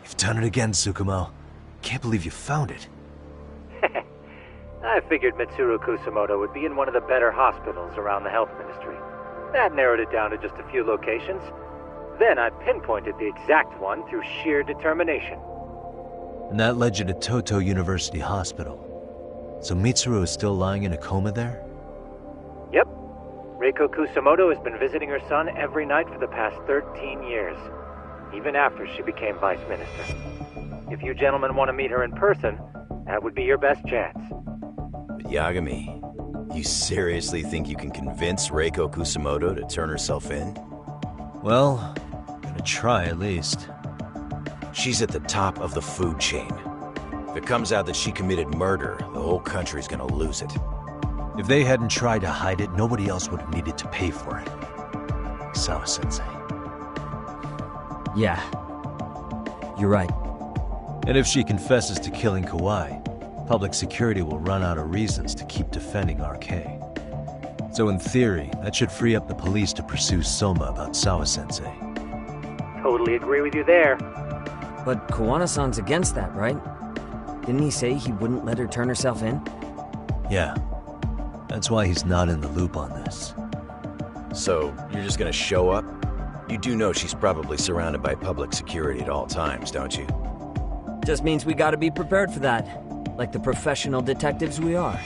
You've done it again, Tsukumo. Can't believe you found it. I figured Mitsuru Kusamoto would be in one of the better hospitals around the health ministry. That narrowed it down to just a few locations. Then I pinpointed the exact one through sheer determination. And that led you to Toto University Hospital. So Mitsuru is still lying in a coma there? Yep. Reiko Kusamoto has been visiting her son every night for the past 13 years, even after she became vice minister. If you gentlemen want to meet her in person, that would be your best chance. But Yagami, you seriously think you can convince Reiko Kusamoto to turn herself in? Well, gonna try at least. She's at the top of the food chain. If it comes out that she committed murder, the whole country's gonna lose it. If they hadn't tried to hide it, nobody else would have needed to pay for it. Sawa-sensei. Yeah. You're right. And if she confesses to killing Kawai, public security will run out of reasons to keep defending RK. So in theory, that should free up the police to pursue Soma about Sawa-sensei. Totally agree with you there. But Kawana-san's against that, right? Didn't he say he wouldn't let her turn herself in? Yeah. That's why he's not in the loop on this. So, you're just gonna show up? You do know she's probably surrounded by public security at all times, don't you? Just means we gotta be prepared for that. Like the professional detectives we are.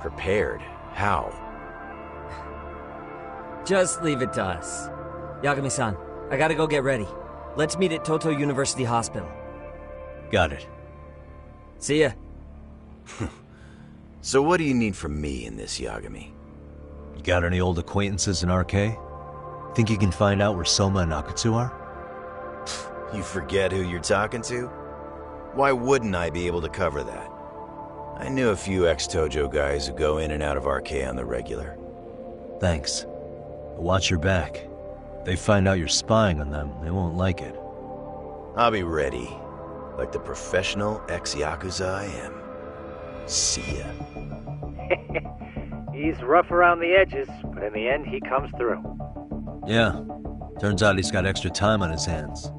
Prepared? How? Just leave it to us. Yagami-san, I gotta go get ready. Let's meet at Toto University Hospital. Got it. See ya. So what do you need from me in this, Yagami? You got any old acquaintances in RK? Think you can find out where Soma and Akutsu are? You forget who you're talking to? Why wouldn't I be able to cover that? I knew a few ex-Tojo guys who go in and out of RK on the regular. Thanks. But watch your back. If they find out you're spying on them, they won't like it. I'll be ready, like the professional ex-Yakuza I am. See ya. He's rough around the edges, but in the end he comes through. Yeah. Turns out he's got extra time on his hands.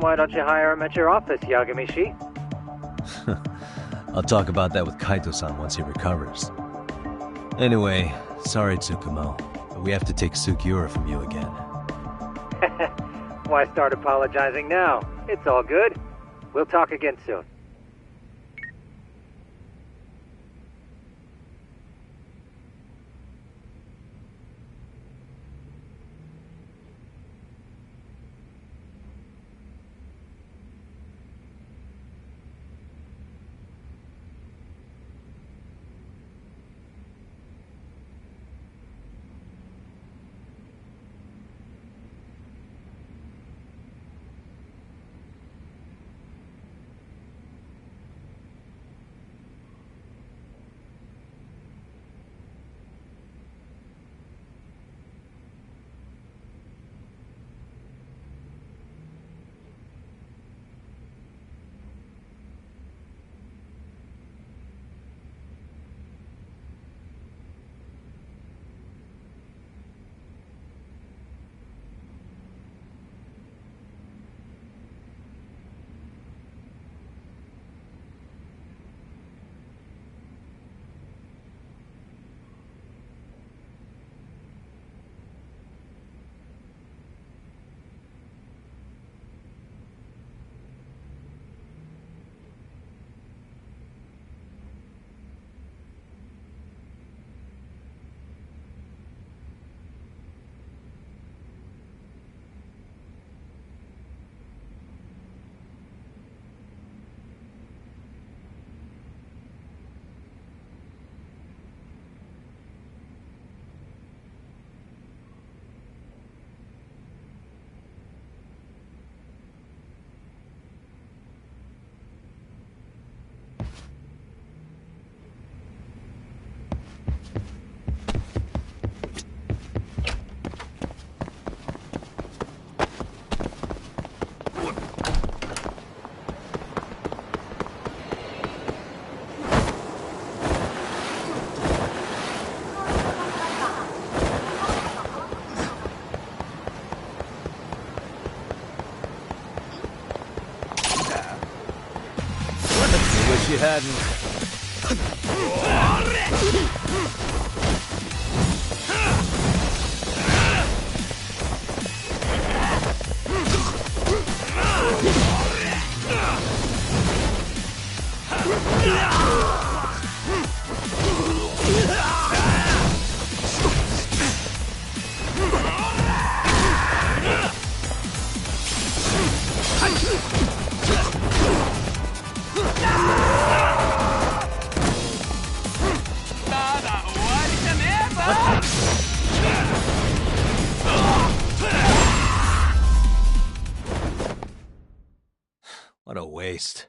Why don't you hire him at your office, Yagami-shi? I'll talk about that with Kaito-san once he recovers. Anyway, sorry Tsukumo, but we have to take Sukiura from you again. Why start apologizing now? It's all good. We'll talk again soon. you hadn't. What a waste.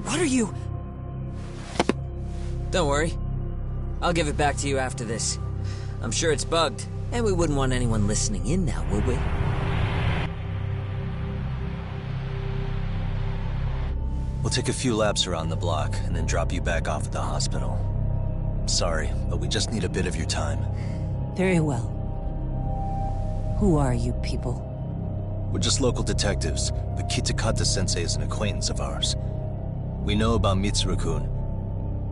What are you? Don't worry. I'll give it back to you after this. I'm sure it's bugged, and we wouldn't want anyone listening in now, would we? We'll take a few laps around the block, and then drop you back off at the hospital. Sorry, but we just need a bit of your time. Very well. Who are you people? We're just local detectives, but Kitakata-sensei is an acquaintance of ours. We know about Mitsuru-kun,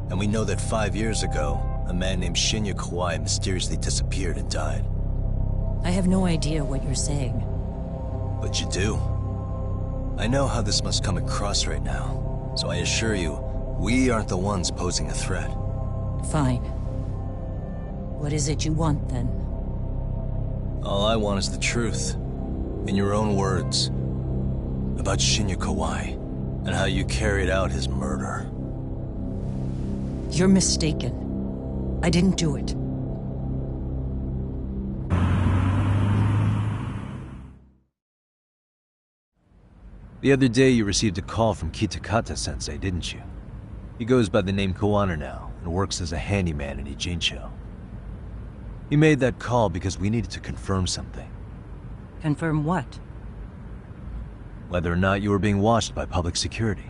and we know that 5 years ago, a man named Shinya Kawai mysteriously disappeared and died. I have no idea what you're saying. But you do. I know how this must come across right now, so I assure you, we aren't the ones posing a threat. Fine. What is it you want, then? All I want is the truth. In your own words. About Shinya Kawai, and how you carried out his murder. You're mistaken. I didn't do it. The other day you received a call from Kitakata-sensei, didn't you? He goes by the name Koano now, and works as a handyman in Ijincho. He made that call because we needed to confirm something. Confirm what? Whether or not you were being watched by public security.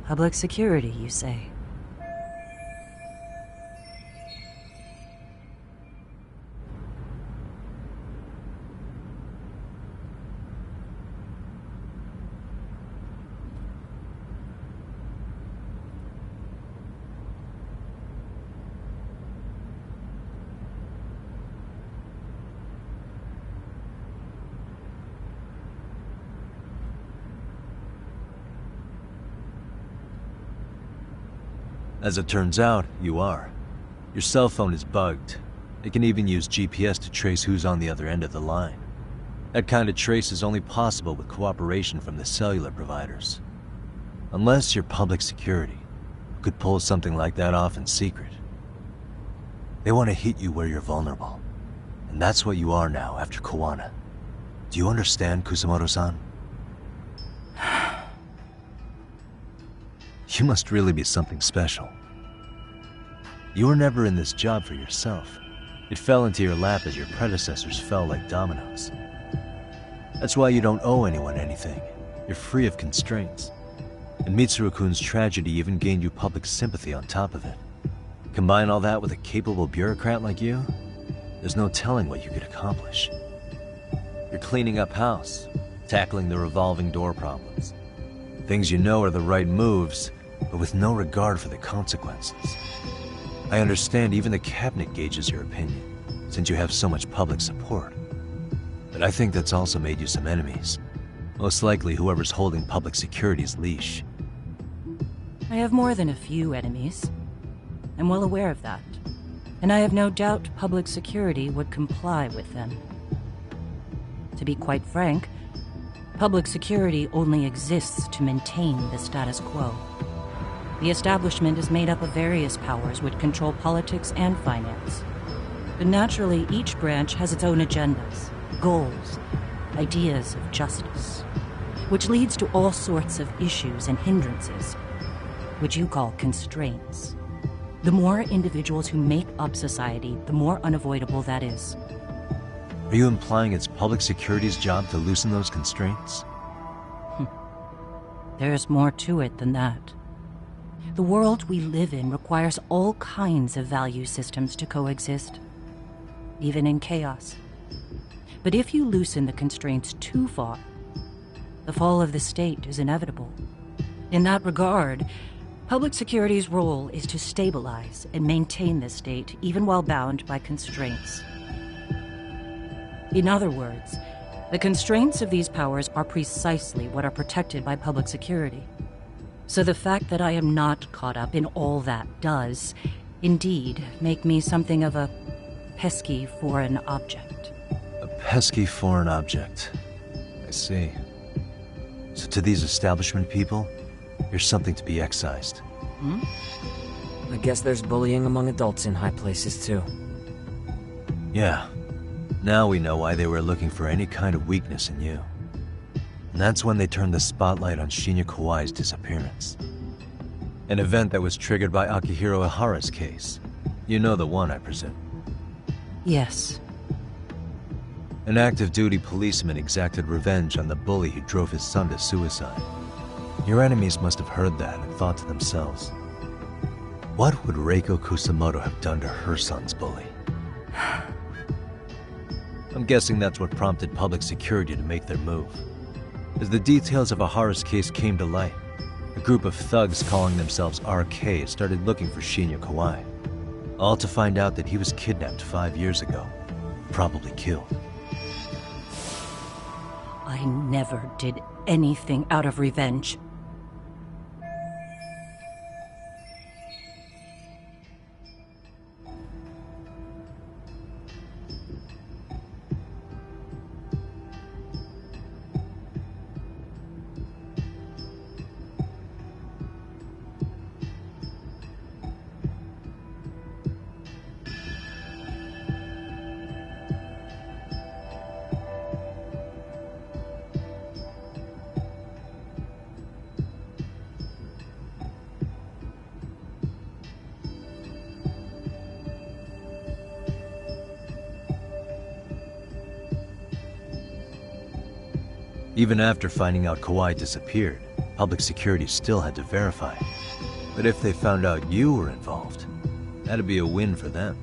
Public security, you say? As it turns out, you are. Your cell phone is bugged. It can even use GPS to trace who's on the other end of the line. That kind of trace is only possible with cooperation from the cellular providers. Unless you're public security, who could pull something like that off in secret. They want to hit you where you're vulnerable. And that's what you are now after Koano. Do you understand, Kusamoto-san? You must really be something special. You were never in this job for yourself. It fell into your lap as your predecessors fell like dominoes. That's why you don't owe anyone anything. You're free of constraints. And Mitsuru-kun's tragedy even gained you public sympathy on top of it. Combine all that with a capable bureaucrat like you, there's no telling what you could accomplish. You're cleaning up house, tackling the revolving door problems. Things you know are the right moves, but with no regard for the consequences. I understand even the cabinet gauges your opinion, since you have so much public support. But I think that's also made you some enemies. Most likely whoever's holding public security's leash. I have more than a few enemies. I'm well aware of that. And I have no doubt public security would comply with them. To be quite frank, public security only exists to maintain the status quo. The establishment is made up of various powers which control politics and finance. But naturally, each branch has its own agendas, goals, ideas of justice, which leads to all sorts of issues and hindrances, which you call constraints. The more individuals who make up society, the more unavoidable that is. Are you implying it's public security's job to loosen those constraints? There's more to it than that. The world we live in requires all kinds of value systems to coexist, even in chaos. But if you loosen the constraints too far, the fall of the state is inevitable. In that regard, public security's role is to stabilize and maintain the state, even while bound by constraints. In other words, the constraints of these powers are precisely what are protected by public security. So the fact that I am not caught up in all that does, indeed, make me something of a pesky foreign object. A pesky foreign object. I see. So to these establishment people, you're something to be excised. I guess there's bullying among adults in high places, too. Yeah. Now we know why they were looking for any kind of weakness in you. And that's when they turned the spotlight on Shinya Kawai's disappearance. An event that was triggered by Akihiro Ihara's case. You know the one, I presume. Yes. An active duty policeman exacted revenge on the bully who drove his son to suicide. Your enemies must have heard that and thought to themselves, what would Reiko Kusamoto have done to her son's bully? I'm guessing that's what prompted public security to make their move. As the details of Ihara's case came to light, a group of thugs calling themselves RK started looking for Shinya Kawai, all to find out that he was kidnapped 5 years ago, probably killed. I never did anything out of revenge. Even after finding out Kawai disappeared, public security still had to verify it. But if they found out you were involved, that'd be a win for them.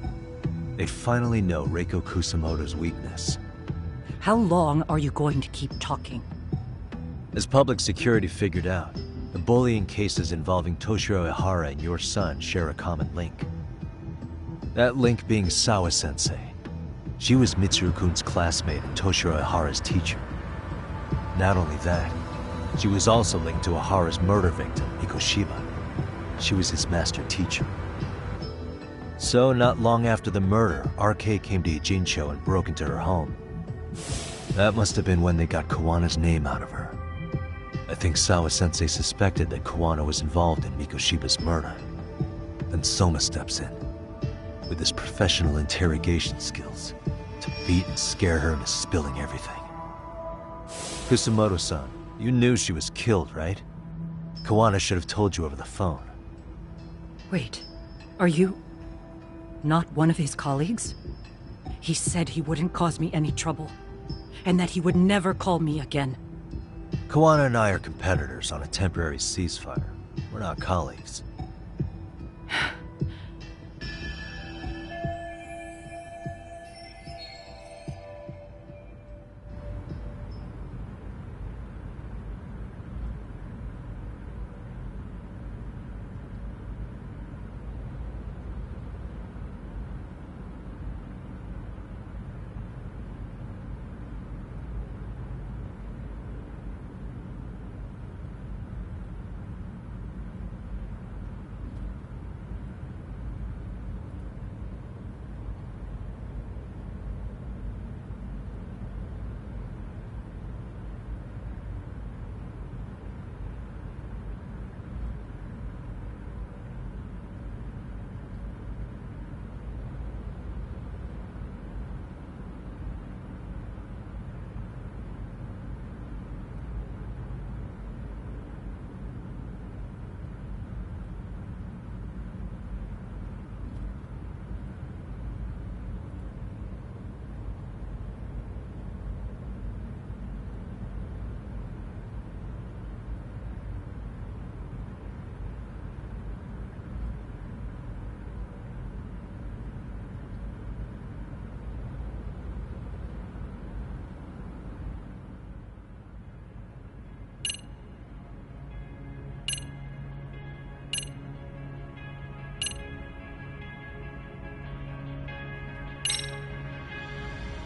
They'd finally know Reiko Kusamoto's weakness. How long are you going to keep talking? As public security figured out, the bullying cases involving Toshiro Ihara and your son share a common link. That link being Sawa-sensei. She was Mitsuru-kun's classmate and Toshiro Ihara's teacher. Not only that, she was also linked to Ihara's murder victim, Mikoshiba. She was his master teacher. So, not long after the murder, RK came to Ijincho and broke into her home. That must have been when they got Kawana's name out of her. I think Sawa-sensei suspected that Kawana was involved in Mikoshiba's murder. Then Soma steps in, with his professional interrogation skills, to beat and scare her into spilling everything. Kusamoto-san, you knew she was killed, right? Kawana should have told you over the phone. Wait, are you not one of his colleagues? He said he wouldn't cause me any trouble, and that he would never call me again. Kawana and I are competitors on a temporary ceasefire. We're not colleagues.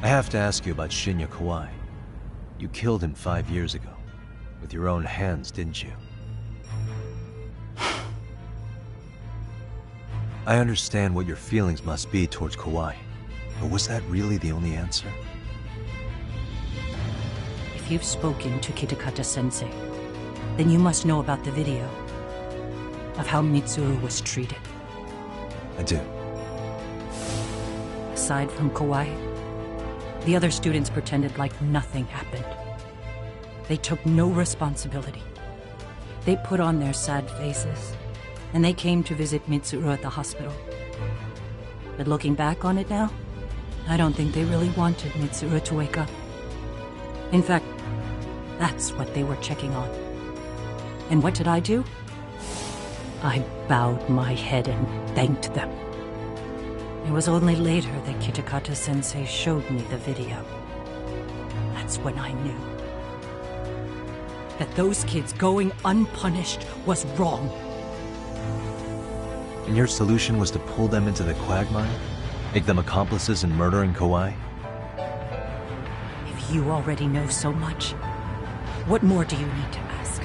I have to ask you about Shinya Kawai. You killed him 5 years ago. With your own hands, didn't you? I understand what your feelings must be towards Kawai, but was that really the only answer? If you've spoken to Kitakata-sensei, then you must know about the video of how Mitsuru was treated. I do. Aside from Kawai, the other students pretended like nothing happened. They took no responsibility. They put on their sad faces, and they came to visit Mitsuru at the hospital. But looking back on it now, I don't think they really wanted Mitsuru to wake up. In fact, that's what they were checking on. And what did I do? I bowed my head and thanked them. It was only later that Kitakata-sensei showed me the video. That's when I knew that those kids going unpunished was wrong. And your solution was to pull them into the quagmire? Make them accomplices in murdering Kawai? If you already know so much, what more do you need to ask?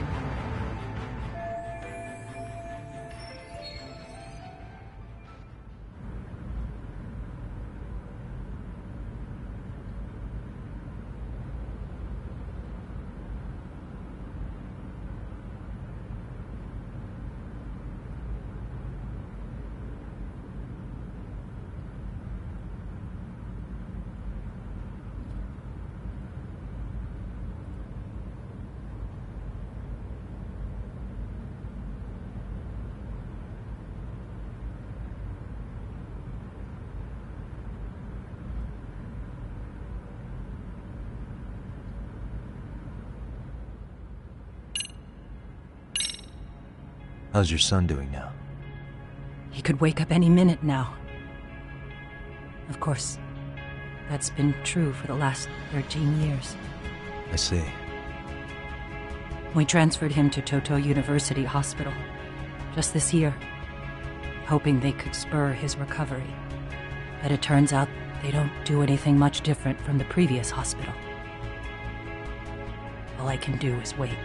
How's your son doing now? He could wake up any minute now. Of course, that's been true for the last 13 years. I see. We transferred him to Toto University Hospital just this year, hoping they could spur his recovery. But it turns out they don't do anything much different from the previous hospital. All I can do is wait.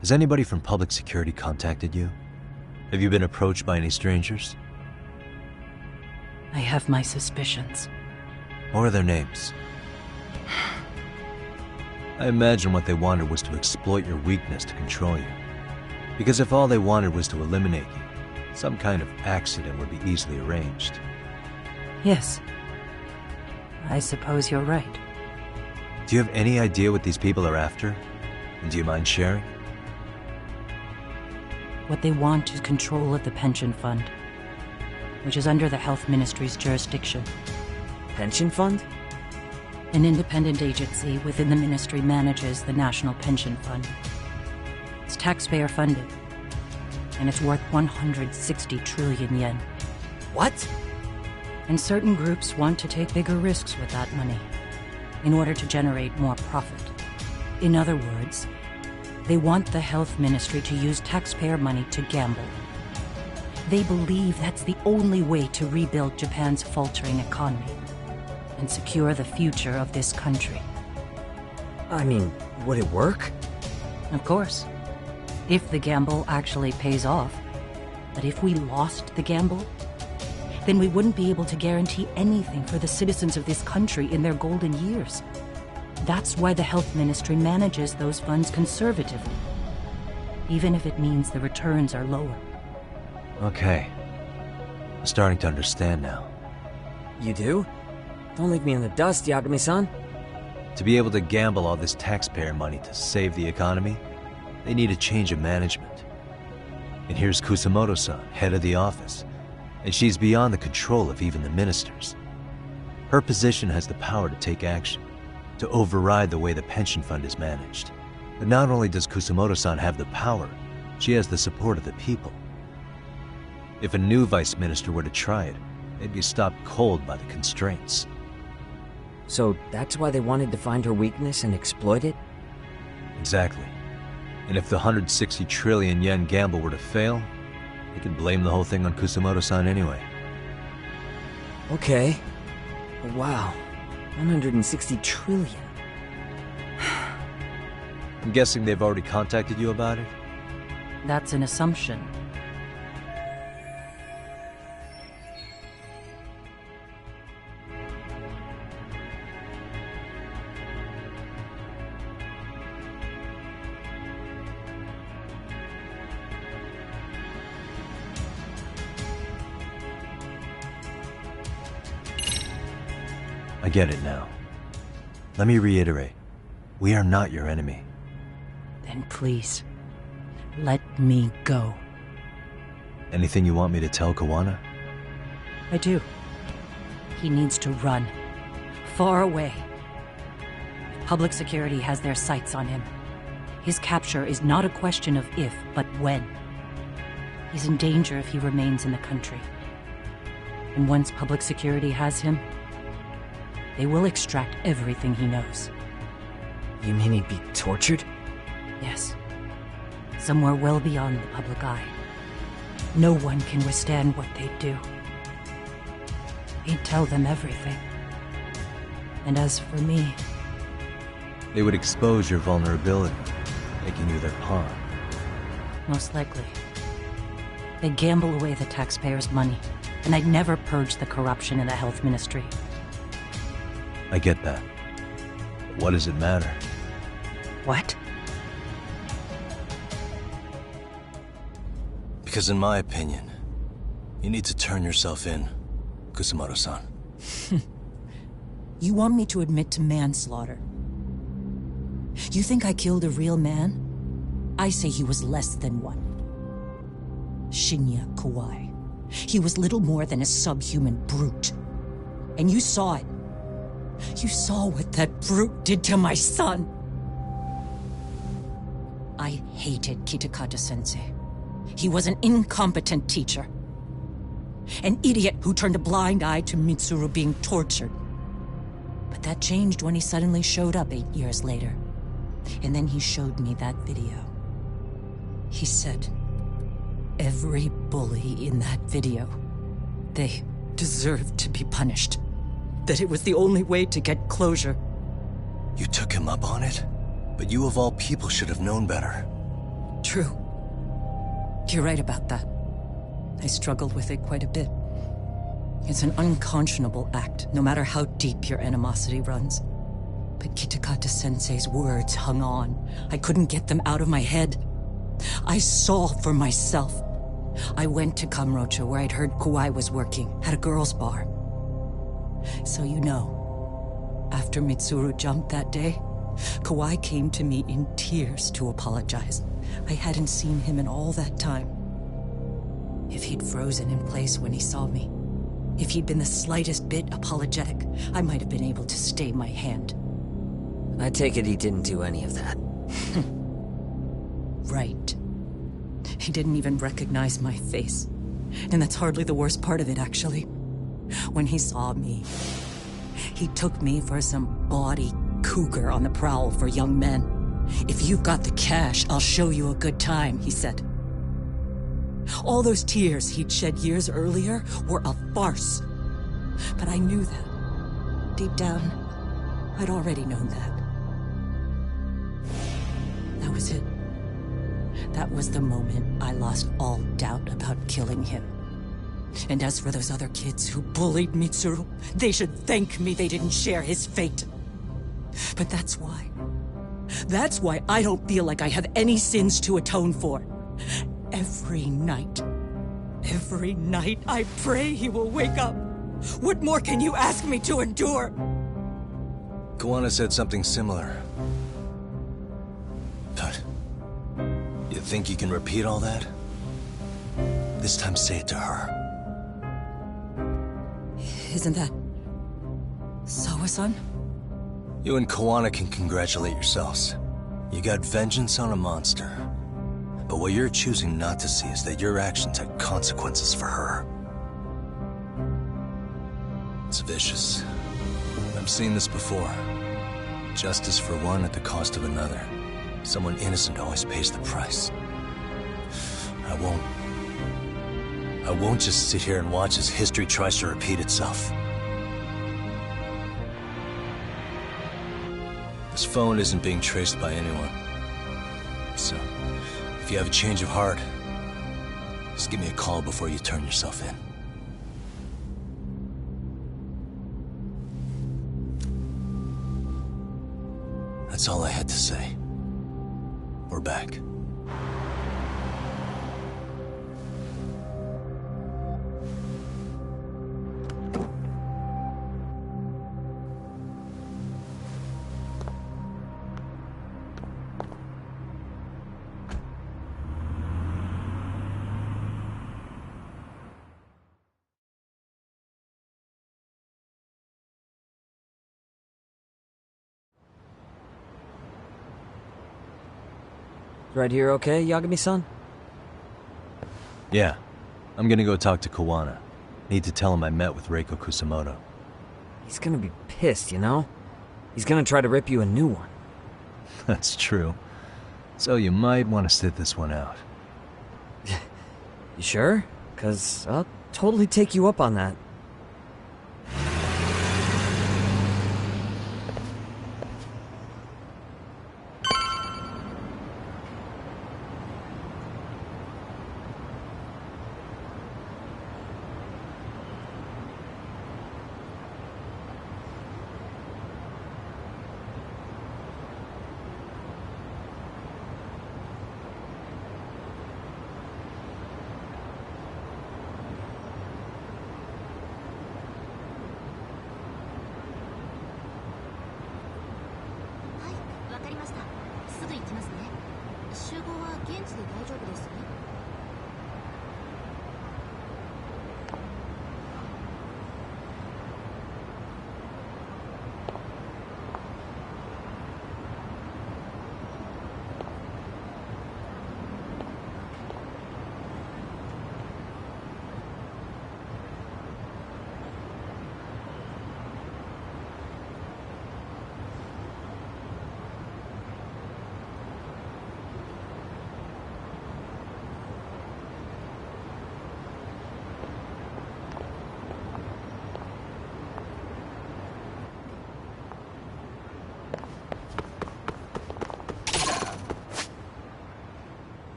Has anybody from public security contacted you? Have you been approached by any strangers? I have my suspicions. What are their names? I imagine what they wanted was to exploit your weakness to control you. Because if all they wanted was to eliminate you, some kind of accident would be easily arranged. Yes. I suppose you're right. Do you have any idea what these people are after? And do you mind sharing? What they want is control of the pension fund, which is under the Health Ministry's jurisdiction. Pension fund? An independent agency within the ministry manages the National Pension Fund. It's taxpayer funded, and it's worth 160 trillion yen. What? And certain groups want to take bigger risks with that money in order to generate more profit. In other words, they want the health ministry to use taxpayer money to gamble. They believe that's the only way to rebuild Japan's faltering economy and secure the future of this country. I mean, would it work? Of course, if the gamble actually pays off. But if we lost the gamble, then we wouldn't be able to guarantee anything for the citizens of this country in their golden years. That's why the health ministry manages those funds conservatively, even if it means the returns are lower. Okay. I'm starting to understand now. You do? Don't leave me in the dust, Yagami-san. To be able to gamble all this taxpayer money to save the economy, they need a change of management. And here's Kusamoto-san, head of the office, and she's beyond the control of even the ministers. Her position has the power to take action, to override the way the pension fund is managed. But not only does Kusamoto-san have the power, she has the support of the people. If a new vice minister were to try it, they'd be stopped cold by the constraints. So that's why they wanted to find her weakness and exploit it? Exactly. And if the 160 trillion yen gamble were to fail, You can blame the whole thing on Kusamoto-san anyway. Okay. Wow. 160 trillion. I'm guessing they've already contacted you about it? That's an assumption. I get it now. Let me reiterate. We are not your enemy. Then please, let me go. Anything you want me to tell Kawana? I do. He needs to run. Far away. Public security has their sights on him. His capture is not a question of if, but when. He's in danger if he remains in the country. And once public security has him, they will extract everything he knows. You mean he'd be tortured? Yes. Somewhere well beyond the public eye. No one can withstand what they do. He'd tell them everything. And as for me... They would expose your vulnerability, making you their pawn. Most likely. They'd gamble away the taxpayers' money, and I'd never purge the corruption in the health ministry. I get that. But what does it matter? What? Because in my opinion, you need to turn yourself in, Kusamoto-san. You want me to admit to manslaughter? You think I killed a real man? I say he was less than one. Shinya Kawai. He was little more than a subhuman brute. And you saw it. You saw what that brute did to my son. I hated Kitakata-sensei. He was an incompetent teacher. An idiot who turned a blind eye to Mitsuru being tortured. But that changed when he suddenly showed up 8 years later. And then he showed me that video. He said, every bully in that video, they deserved to be punished. That it was the only way to get closure. You took him up on it? But you of all people should have known better. True. You're right about that. I struggled with it quite a bit. It's an unconscionable act, no matter how deep your animosity runs. But Kitakata-sensei's words hung on. I couldn't get them out of my head. I saw for myself. I went to Kamurocho, where I'd heard Kawai was working, at a girls' bar. So you know, after Mitsuru jumped that day, Kawai came to me in tears to apologize. I hadn't seen him in all that time. If he'd frozen in place when he saw me, if he'd been the slightest bit apologetic, I might have been able to stay my hand. I take it he didn't do any of that. Right. He didn't even recognize my face. And that's hardly the worst part of it, actually. When he saw me, he took me for some bawdy cougar on the prowl for young men. If you've got the cash, I'll show you a good time, he said. All those tears he'd shed years earlier were a farce. But I knew that. Deep down, I'd already known that. That was it. That was the moment I lost all doubt about killing him. And as for those other kids who bullied Mitsuru, they should thank me they didn't share his fate. But that's why I don't feel like I have any sins to atone for. Every night I pray he will wake up. What more can you ask me to endure? Kawana said something similar. But you think you can repeat all that? This time say it to her. Isn't that Sawa-san? You and Kawana can congratulate yourselves. You got vengeance on a monster. But what you're choosing not to see is that your actions had consequences for her. It's vicious. I've seen this before. Justice for one at the cost of another. Someone innocent always pays the price. I won't I won't just sit here and watch as history tries to repeat itself. This phone isn't being traced by anyone. So, if you have a change of heart, just give me a call before you turn yourself in. That's all I had to say. We're back. Right here okay, Yagami-san? Yeah. I'm gonna go talk to Kawana. Need to tell him I met with Reiko Kusamoto. He's gonna be pissed, you know? He's gonna try to rip you a new one. That's true. So you might want to sit this one out. You sure? 'Cause I'll totally take you up on that.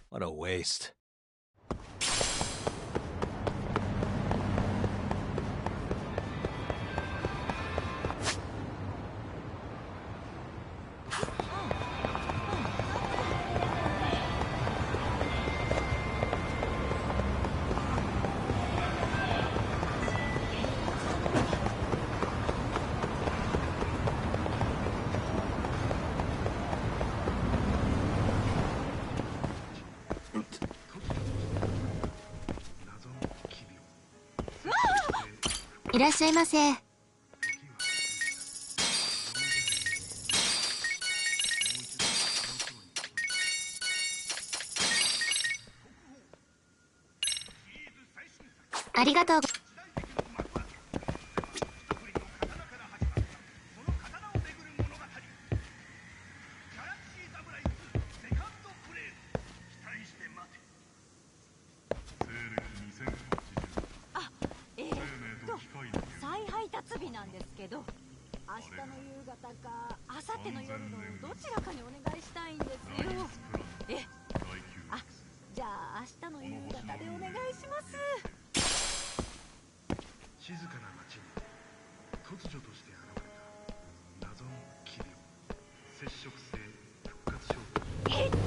What a waste.いらっしゃいませ。ありがとう。再配達日なんですけど、明日の夕方か明後日の夜のどちらかにお願いしたいんですよ。あ、じゃあ明日の夕方でお願いします。静かな町に突如として現れた謎の奇病、接触性復活症候群。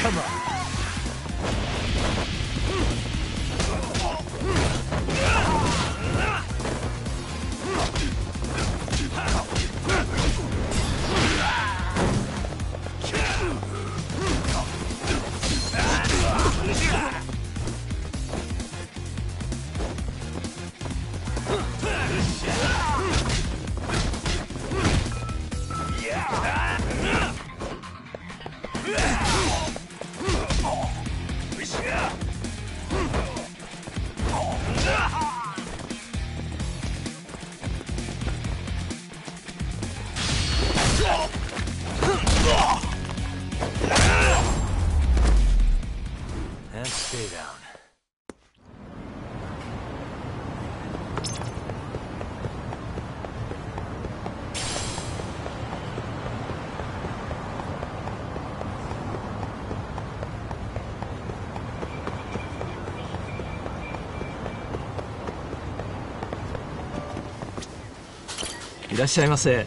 Come on. And stay down.いらっしゃいませ。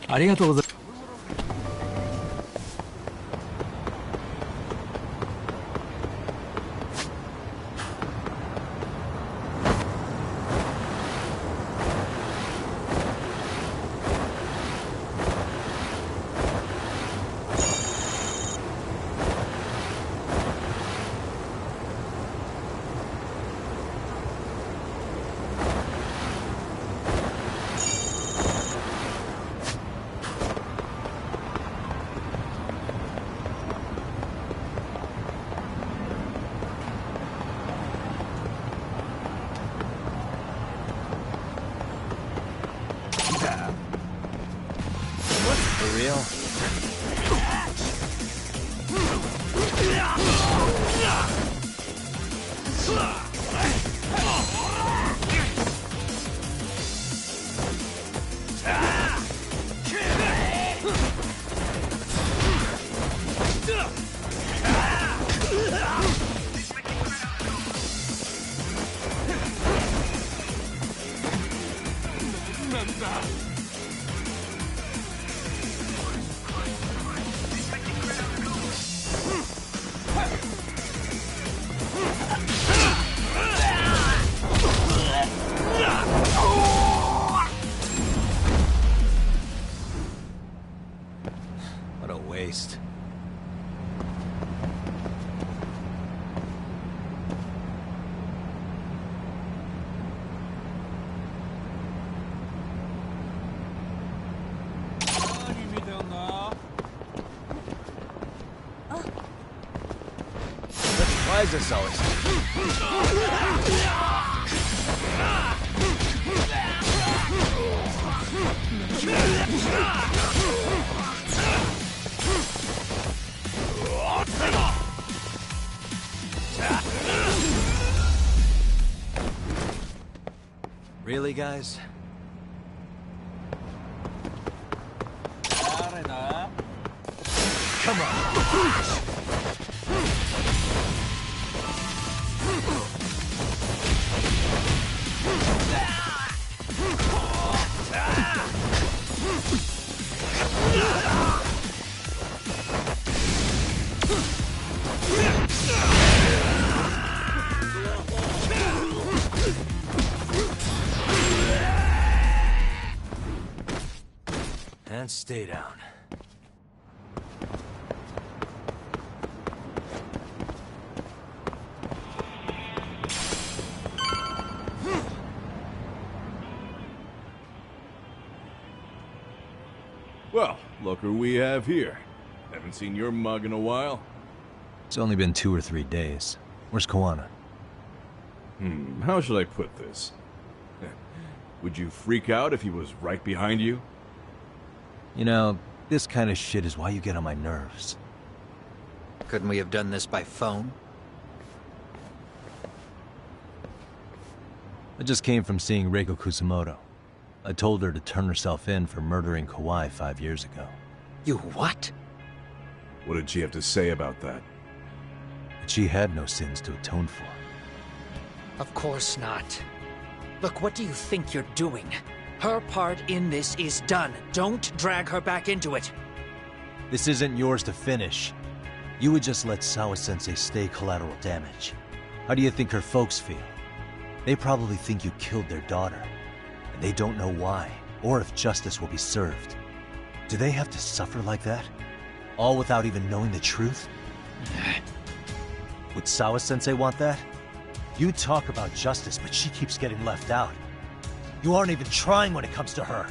ありがとうございます。For real? What a waste. Why is this always? Really, guys? Come on! And stay down. Well, look who we have here. Haven't seen your mug in a while. It's only been 2 or 3 days. Where's Koana? How should I put this? Would you freak out if he was right behind you? You know, this kind of shit is why you get on my nerves. Couldn't we have done this by phone? I just came from seeing Reiko Kusamoto. I told her to turn herself in for murdering Kawai 5 years ago. You what? What did she have to say about that? But she had no sins to atone for. Of course not. Look, what do you think you're doing? Her part in this is done. Don't drag her back into it. This isn't yours to finish. You would just let Sawa-sensei stay collateral damage. How do you think her folks feel? They probably think you killed their daughter. And they don't know why, or if justice will be served. Do they have to suffer like that? All without even knowing the truth? Would Sawa-sensei want that? You talk about justice, but she keeps getting left out. You aren't even trying when it comes to her.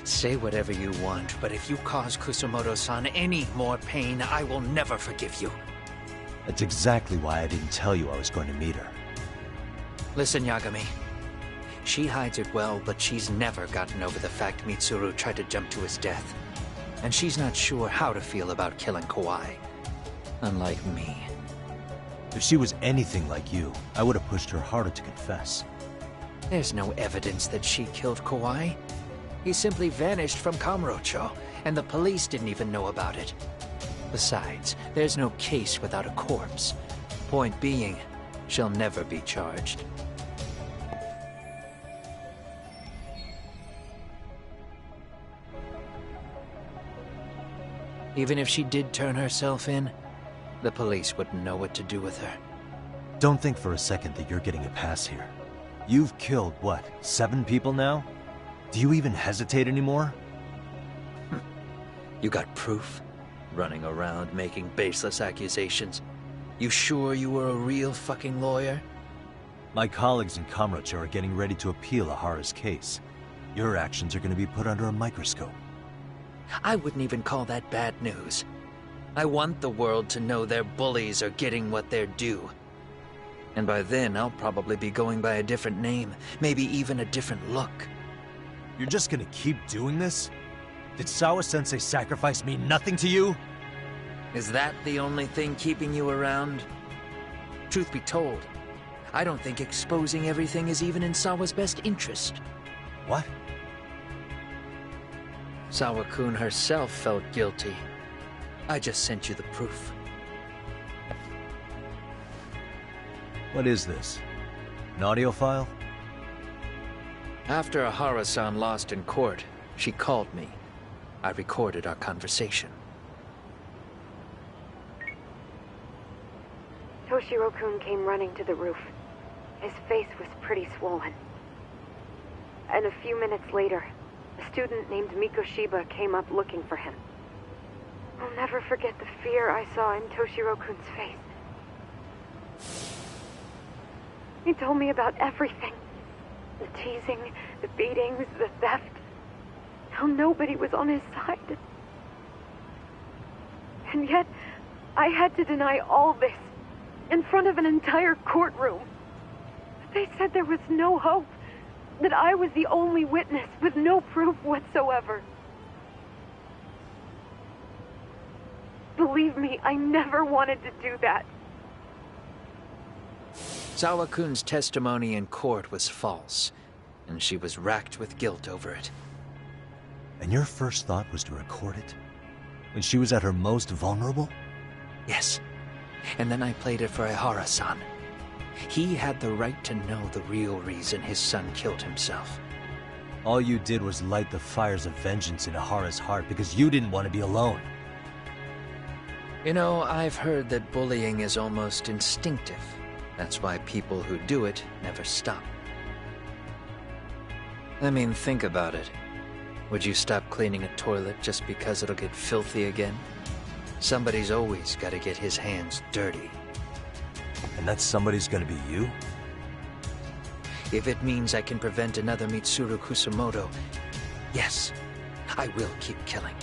Say whatever you want, but if you cause Kusamoto-san any more pain, I will never forgive you. That's exactly why I didn't tell you I was going to meet her. Listen, Yagami. She hides it well, but she's never gotten over the fact Mitsuru tried to jump to his death. And she's not sure how to feel about killing Kawai. Unlike me. If she was anything like you, I would have pushed her harder to confess. There's no evidence that she killed Kawai. He simply vanished from Kamurocho, and the police didn't even know about it. Besides, there's no case without a corpse. Point being, she'll never be charged. Even if she did turn herself in, the police wouldn't know what to do with her. Don't think for a second that you're getting a pass here. You've killed, what, 7 people now? Do you even hesitate anymore? You got proof? Running around making baseless accusations. You sure you were a real fucking lawyer? My colleagues in Kamurocho are getting ready to appeal Ahara's case. Your actions are going to be put under a microscope. I wouldn't even call that bad news. I want the world to know their bullies are getting what they're due. And by then, I'll probably be going by a different name, maybe even a different look. You're just gonna keep doing this? Did Sawa-sensei sacrifice mean nothing to you? Is that the only thing keeping you around? Truth be told, I don't think exposing everything is even in Sawa's best interest. What? Sawa-kun herself felt guilty. I just sent you the proof. What is this? An audio file? After Ahara-san lost in court, she called me. I recorded our conversation. Toshiro-kun came running to the roof. His face was pretty swollen. And a few minutes later, a student named Mikoshiba came up looking for him. I'll never forget the fear I saw in Toshiro-kun's face. He told me about everything. The teasing, the beatings, the theft. How nobody was on his side. And yet, I had to deny all this in front of an entire courtroom. They said there was no hope, that I was the only witness with no proof whatsoever. Believe me, I never wanted to do that. Sawa-kun's testimony in court was false, and she was racked with guilt over it. And your first thought was to record it? When she was at her most vulnerable? Yes. And then I played it for Ahara-san. He had the right to know the real reason his son killed himself. All you did was light the fires of vengeance in Ahara's heart because you didn't want to be alone. You know, I've heard that bullying is almost instinctive. That's why people who do it never stop. I mean, think about it. Would you stop cleaning a toilet just because it'll get filthy again? Somebody's always got to get his hands dirty. And that somebody's gonna be you? If it means I can prevent another Mitsuru Kusamoto, yes, I will keep killing.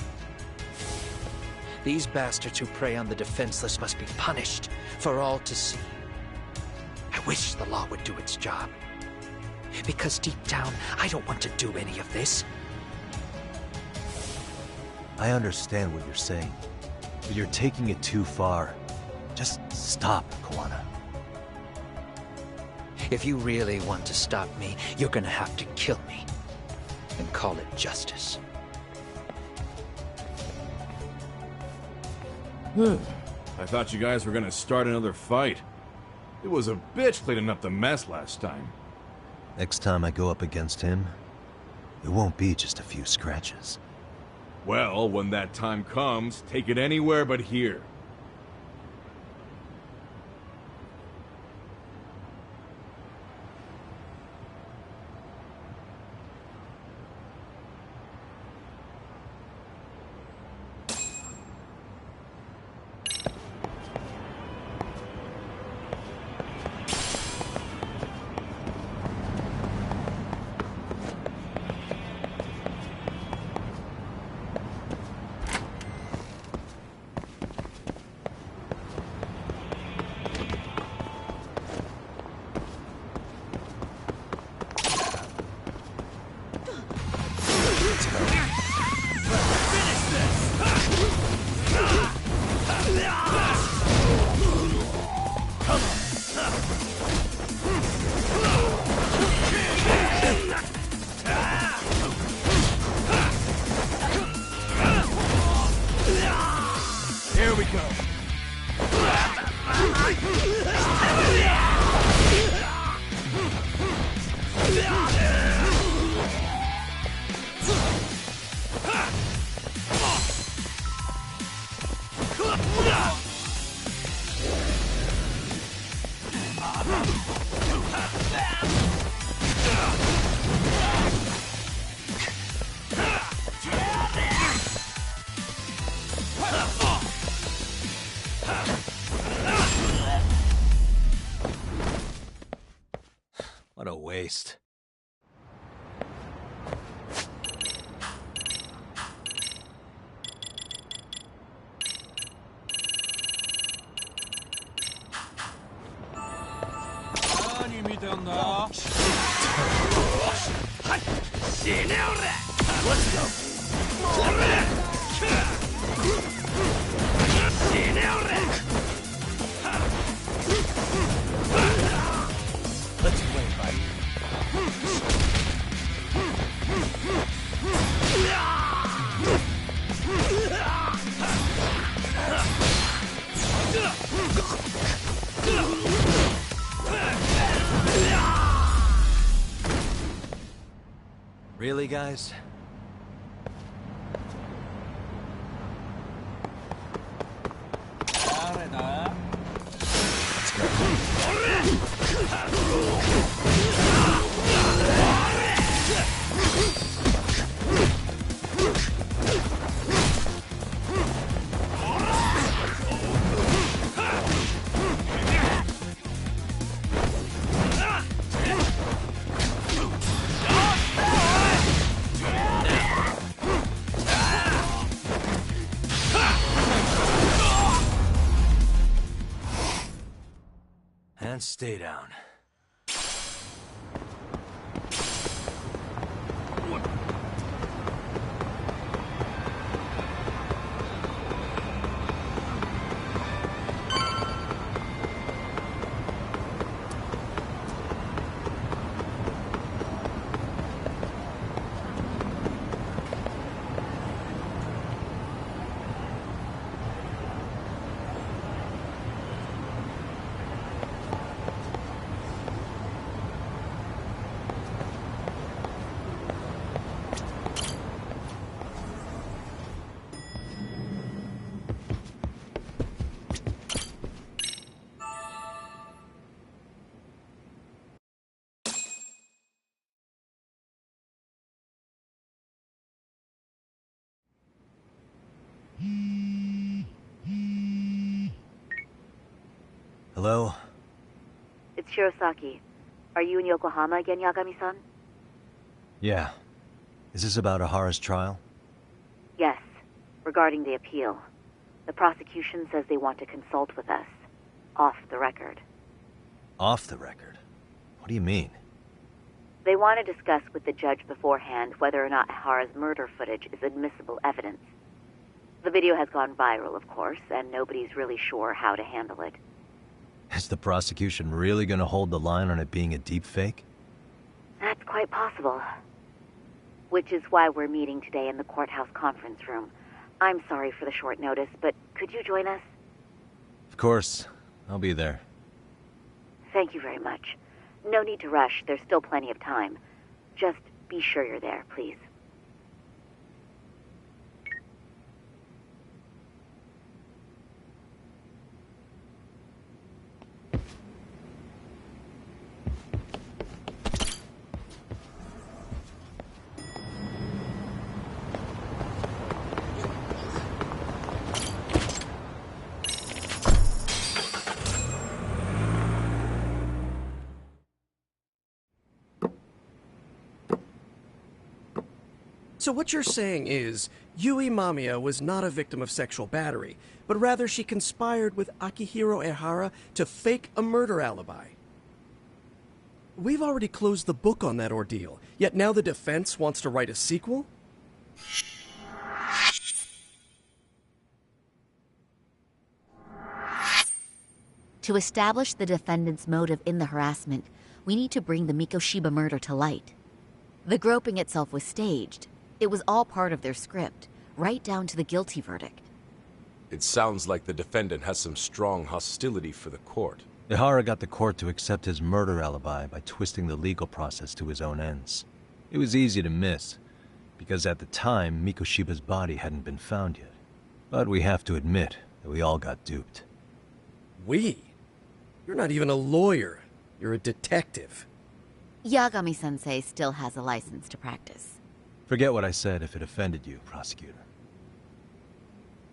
These bastards who prey on the defenseless must be punished for all to see. I wish the law would do its job. Because deep down, I don't want to do any of this. I understand what you're saying, but you're taking it too far. Just stop, Koana. If you really want to stop me, you're gonna have to kill me. And call it justice. I thought you guys were gonna start another fight. It was a bitch cleaning up the mess last time. Next time I go up against him, it won't be just a few scratches. Well, when that time comes, take it anywhere but here. Here we go. What a waste. Let's play by Really, guys? And stay down. Hello? It's Shirosaki. Are you in Yokohama again, Yagami-san? Yeah. Is this about Ahara's trial? Yes, regarding the appeal. The prosecution says they want to consult with us. Off the record. Off the record? What do you mean? They want to discuss with the judge beforehand whether or not Ihara's murder footage is admissible evidence. The video has gone viral, of course, and nobody's really sure how to handle it. Is the prosecution really going to hold the line on it being a deepfake? That's quite possible. Which is why we're meeting today in the courthouse conference room. I'm sorry for the short notice, but could you join us? Of course. I'll be there. Thank you very much. No need to rush. There's still plenty of time. Just be sure you're there, please. So what you're saying is, Yui Mamiya was not a victim of sexual battery, but rather she conspired with Akihiro Ihara to fake a murder alibi. We've already closed the book on that ordeal, yet now the defense wants to write a sequel? To establish the defendant's motive in the harassment, we need to bring the Mikoshiba murder to light. The groping itself was staged. It was all part of their script, right down to the guilty verdict. It sounds like the defendant has some strong hostility for the court. Ihara got the court to accept his murder alibi by twisting the legal process to his own ends. It was easy to miss, because at the time, Mikoshiba's body hadn't been found yet. But we have to admit that we all got duped. We? You're not even a lawyer. You're a detective. Yagami-sensei still has a license to practice. Forget what I said if it offended you, prosecutor.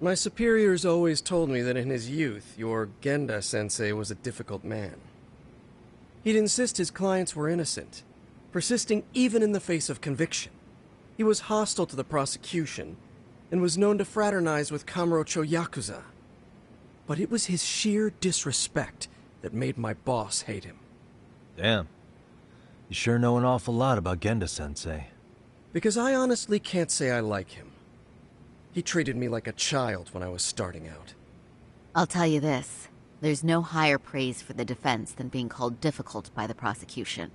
My superiors always told me that in his youth, your Genda-sensei was a difficult man. He'd insist his clients were innocent, persisting even in the face of conviction. He was hostile to the prosecution, and was known to fraternize with Kamurocho Yakuza. But it was his sheer disrespect that made my boss hate him. Damn. You sure know an awful lot about Genda-sensei. Because I honestly can't say I like him. He treated me like a child when I was starting out. I'll tell you this, there's no higher praise for the defense than being called difficult by the prosecution.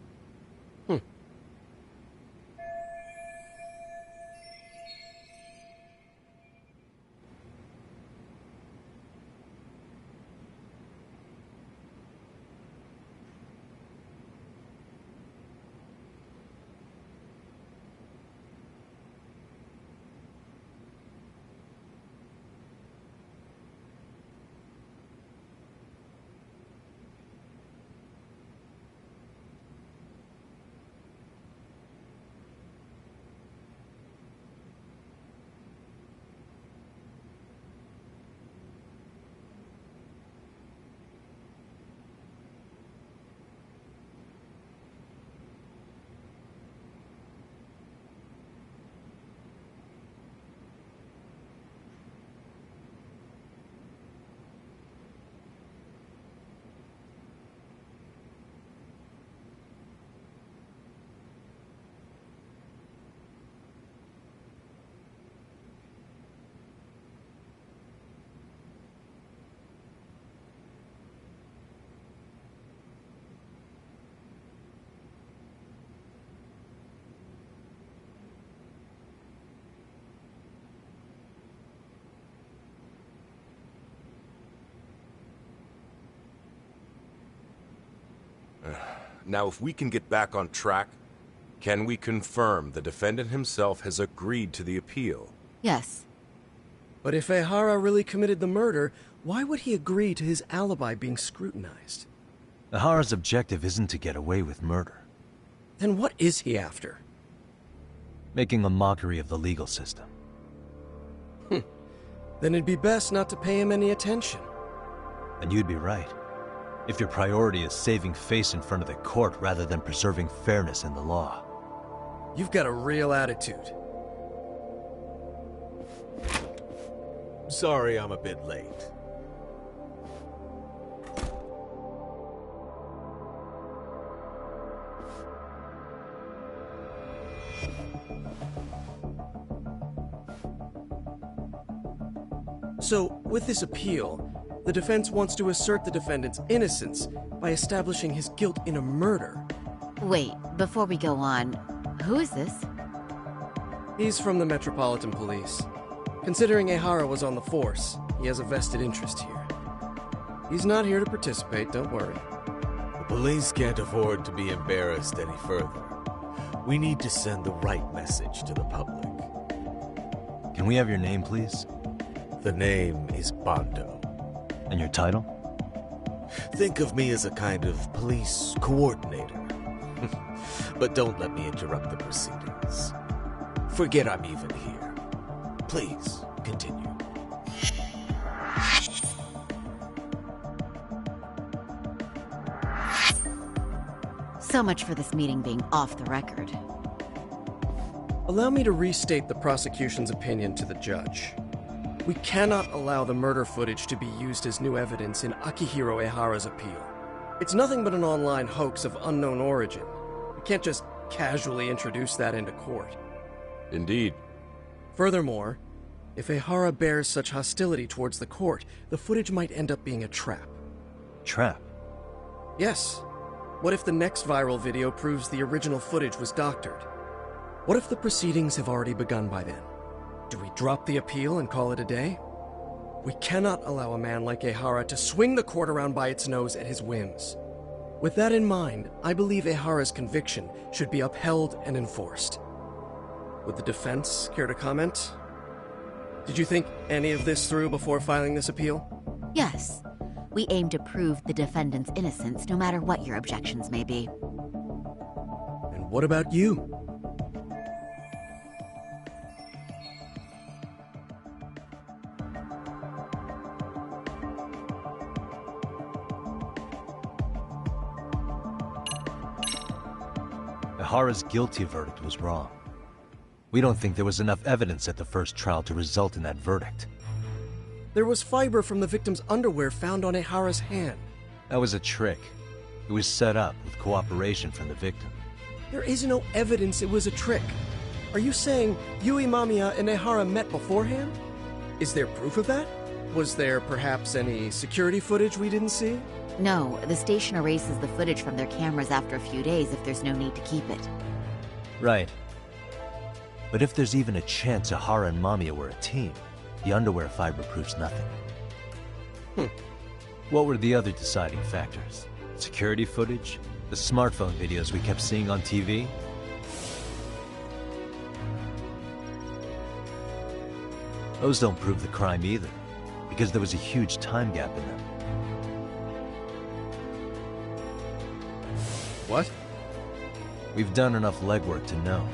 Now, if we can get back on track, can we confirm the defendant himself has agreed to the appeal? Yes. But if Ihara really committed the murder, why would he agree to his alibi being scrutinized? Ihara's objective isn't to get away with murder. Then what is he after? Making a mockery of the legal system. Then it'd be best not to pay him any attention. And you'd be right. If your priority is saving face in front of the court rather than preserving fairness in the law. You've got a real attitude. Sorry I'm a bit late. So, with this appeal, the defense wants to assert the defendant's innocence by establishing his guilt in a murder. Wait, before we go on, who is this? He's from the Metropolitan Police. Considering Ehara was on the force, he has a vested interest here. He's not here to participate, don't worry. The police can't afford to be embarrassed any further. We need to send the right message to the public. Can we have your name, please? The name is Bondo. And your title? Think of me as a kind of police coordinator. But don't let me interrupt the proceedings. Forget I'm even here. Please, continue. So much for this meeting being off the record. Allow me to restate the prosecution's opinion to the judge. We cannot allow the murder footage to be used as new evidence in Akihiro Ehara's appeal. It's nothing but an online hoax of unknown origin. We can't just casually introduce that into court. Indeed. Furthermore, if Ehara bears such hostility towards the court, the footage might end up being a trap. Trap? Yes. What if the next viral video proves the original footage was doctored? What if the proceedings have already begun by then? Do we drop the appeal and call it a day? We cannot allow a man like Ehara to swing the court around by its nose at his whims. With that in mind, I believe Ehara's conviction should be upheld and enforced. Would the defense care to comment? Did you think any of this through before filing this appeal? Yes. We aim to prove the defendant's innocence no matter what your objections may be. And what about you? Ehara's guilty verdict was wrong. We don't think there was enough evidence at the first trial to result in that verdict. There was fiber from the victim's underwear found on Ehara's hand. That was a trick. It was set up with cooperation from the victim. There is no evidence it was a trick. Are you saying Yui Mamiya and Ehara met beforehand? Is there proof of that? Was there perhaps any security footage we didn't see? No, the station erases the footage from their cameras after a few days if there's no need to keep it. Right. But if there's even a chance Ehara and Mamiya were a team, the underwear fiber proves nothing. What were the other deciding factors? Security footage? The smartphone videos we kept seeing on TV? Those don't prove the crime either, because there was a huge time gap in them. What? We've done enough legwork to know.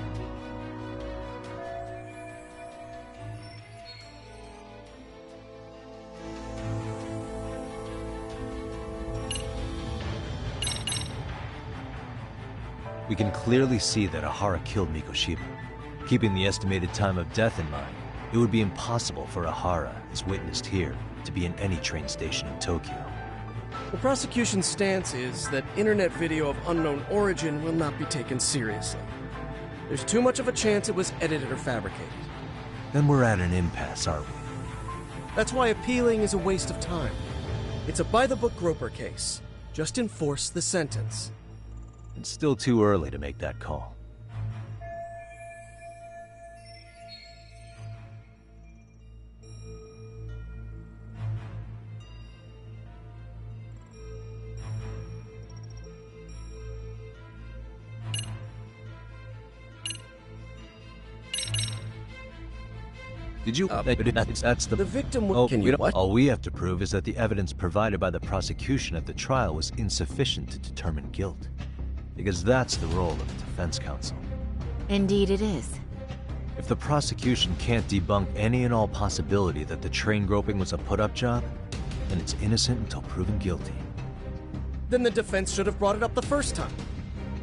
We can clearly see that Ehara killed Mikoshiba. Keeping the estimated time of death in mind, it would be impossible for Ehara, as witnessed here, to be in any train station in Tokyo. The prosecution's stance is that internet video of unknown origin will not be taken seriously. There's too much of a chance it was edited or fabricated. Then we're at an impasse, aren't we? That's why appealing is a waste of time. It's a by-the-book Groper case. Just enforce the sentence. It's still too early to make that call. Did you? That's the victim. All we have to prove is that the evidence provided by the prosecution at the trial was insufficient to determine guilt. Because that's the role of the defense counsel. Indeed it is. If the prosecution can't debunk any and all possibility that the train groping was a put-up job, then it's innocent until proven guilty. Then the defense should have brought it up the first time.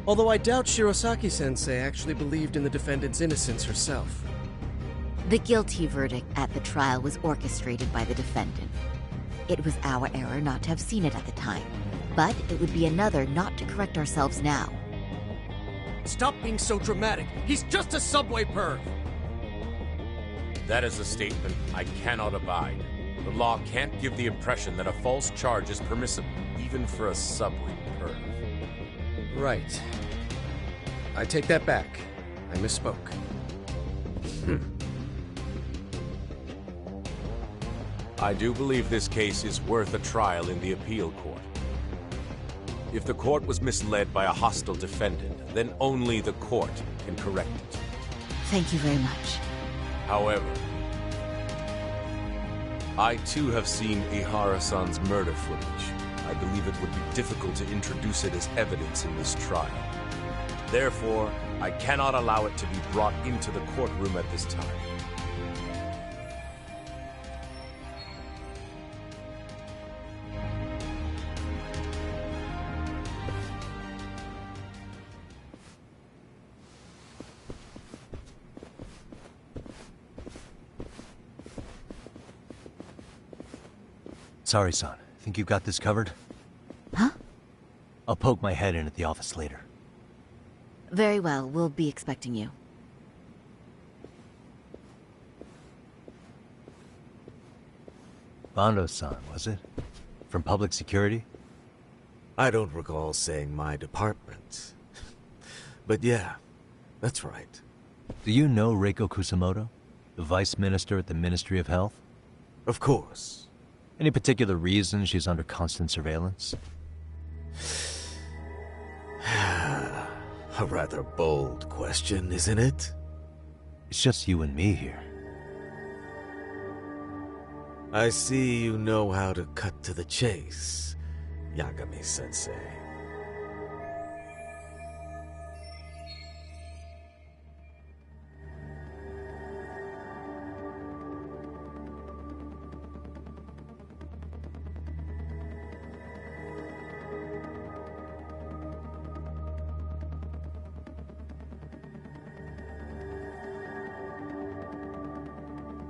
Although I doubt Shirosaki-sensei actually believed in the defendant's innocence herself. The guilty verdict at the trial was orchestrated by the defendant. It was our error not to have seen it at the time, but it would be another not to correct ourselves now. Stop being so dramatic. He's just a subway perv. That is a statement I cannot abide. The law can't give the impression that a false charge is permissible, even for a subway perv. Right. I take that back. I misspoke. I do believe this case is worth a trial in the appeal court. If the court was misled by a hostile defendant, then only the court can correct it. Thank you very much. However, I too have seen Ihara-san's murder footage. I believe it would be difficult to introduce it as evidence in this trial. Therefore, I cannot allow it to be brought into the courtroom at this time. Sorry, son. Think you've got this covered? Huh? I'll poke my head in at the office later. Very well, we'll be expecting you. Bando-san, was it? From public security? I don't recall saying my department. But yeah, that's right. Do you know Reiko Kusamoto? The vice minister at the Ministry of Health? Of course. Any particular reason she's under constant surveillance? A rather bold question, isn't it? It's just you and me here. I see you know how to cut to the chase, Yagami-sensei.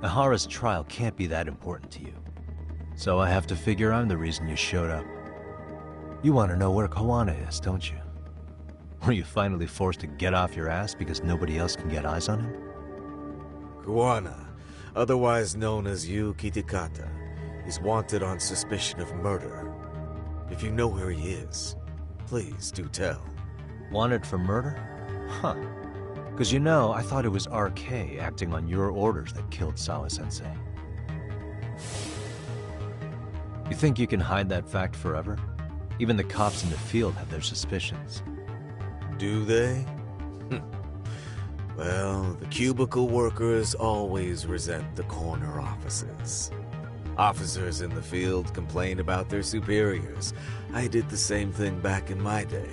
Ihara's trial can't be that important to you. So I have to figure I'm the reason you showed up. You want to know where Kawana is, don't you? Were you finally forced to get off your ass because nobody else can get eyes on him? Kawana, otherwise known as Yu Kitakata, is wanted on suspicion of murder. If you know where he is, please do tell. Wanted for murder? Huh. Because you know, I thought it was RK acting on your orders that killed Sawa-sensei. You think you can hide that fact forever? Even the cops in the field have their suspicions. Do they? Well, the cubicle workers always resent the corner offices. Officers in the field complain about their superiors. I did the same thing back in my day.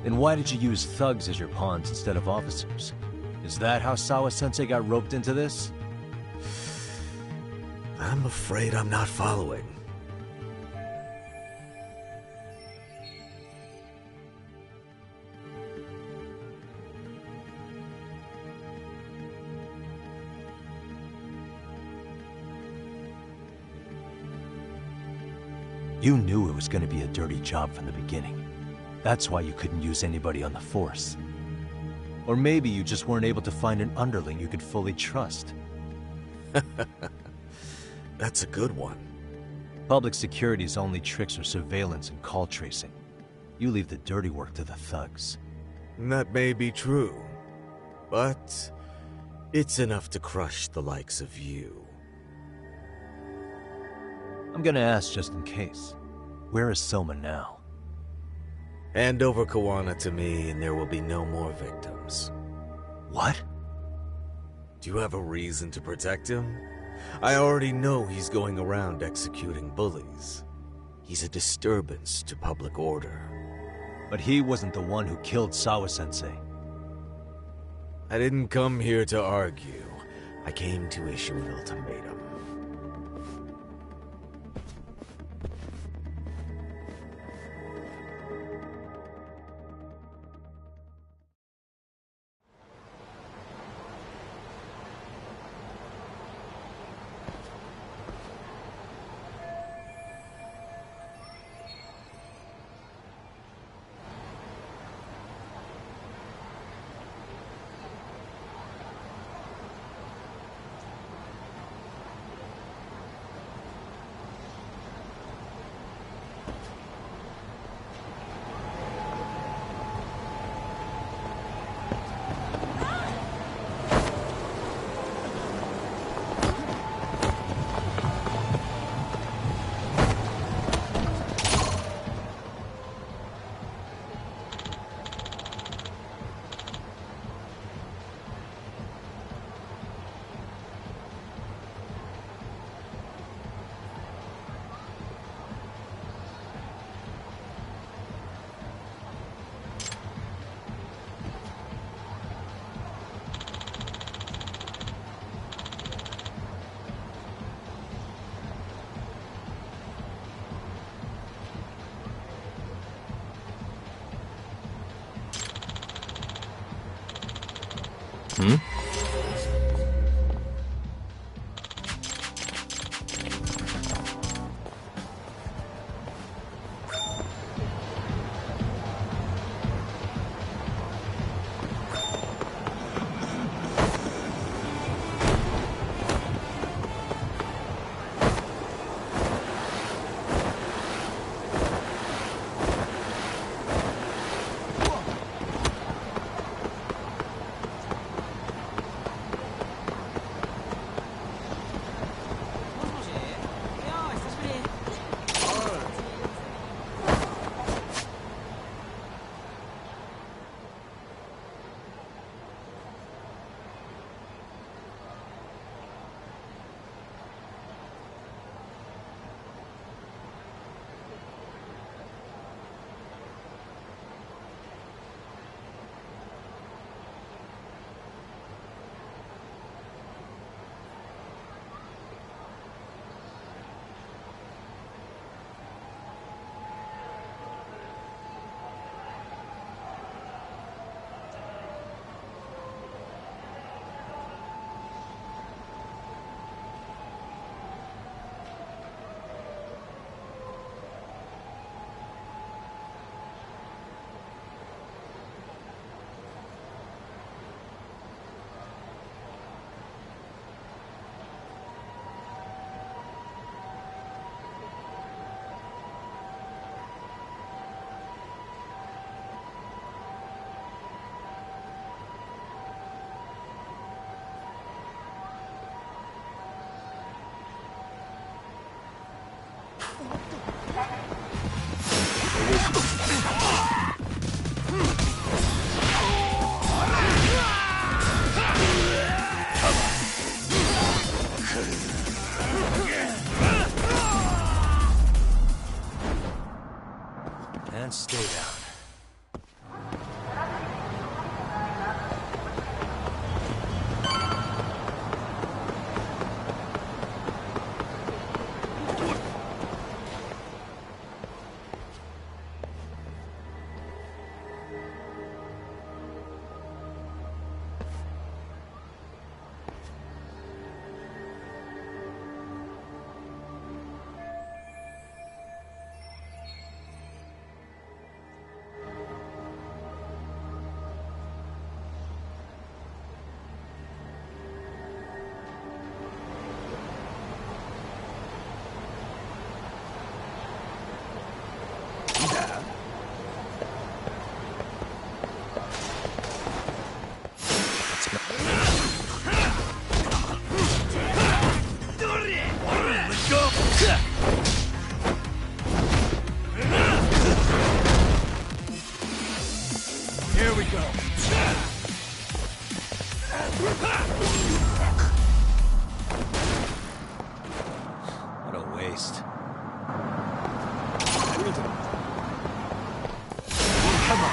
Then why did you use thugs as your pawns instead of officers? Is that how Sawa-sensei got roped into this? I'm afraid I'm not following. You knew it was going to be a dirty job from the beginning. That's why you couldn't use anybody on the force. Or maybe you just weren't able to find an underling you could fully trust. That's a good one. Public security's only tricks are surveillance and call tracing. You leave the dirty work to the thugs. That may be true, but it's enough to crush the likes of you. I'm gonna ask just in case. Where is Soma now? Hand over Kawana to me and there will be no more victims. What? Do you have a reason to protect him? I already know he's going around executing bullies. He's a disturbance to public order. But he wasn't the one who killed Sawa-sensei. I didn't come here to argue. I came to issue an ultimatum. Hmm? And stay down. Here we go. What a waste. Come on.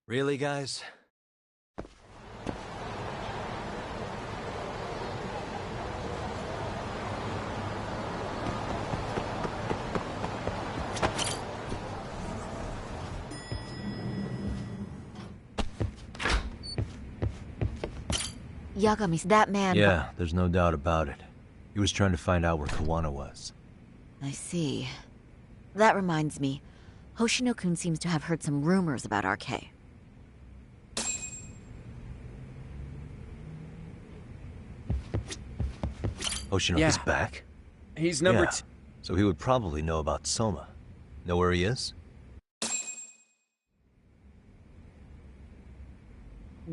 Really, guys? Yagami, that man... Yeah, there's no doubt about it. He was trying to find out where Kawana was. I see. That reminds me. Hoshino-kun seems to have heard some rumors about RK. Hoshino's back? He's number two. So he would probably know about Soma. Know where he is?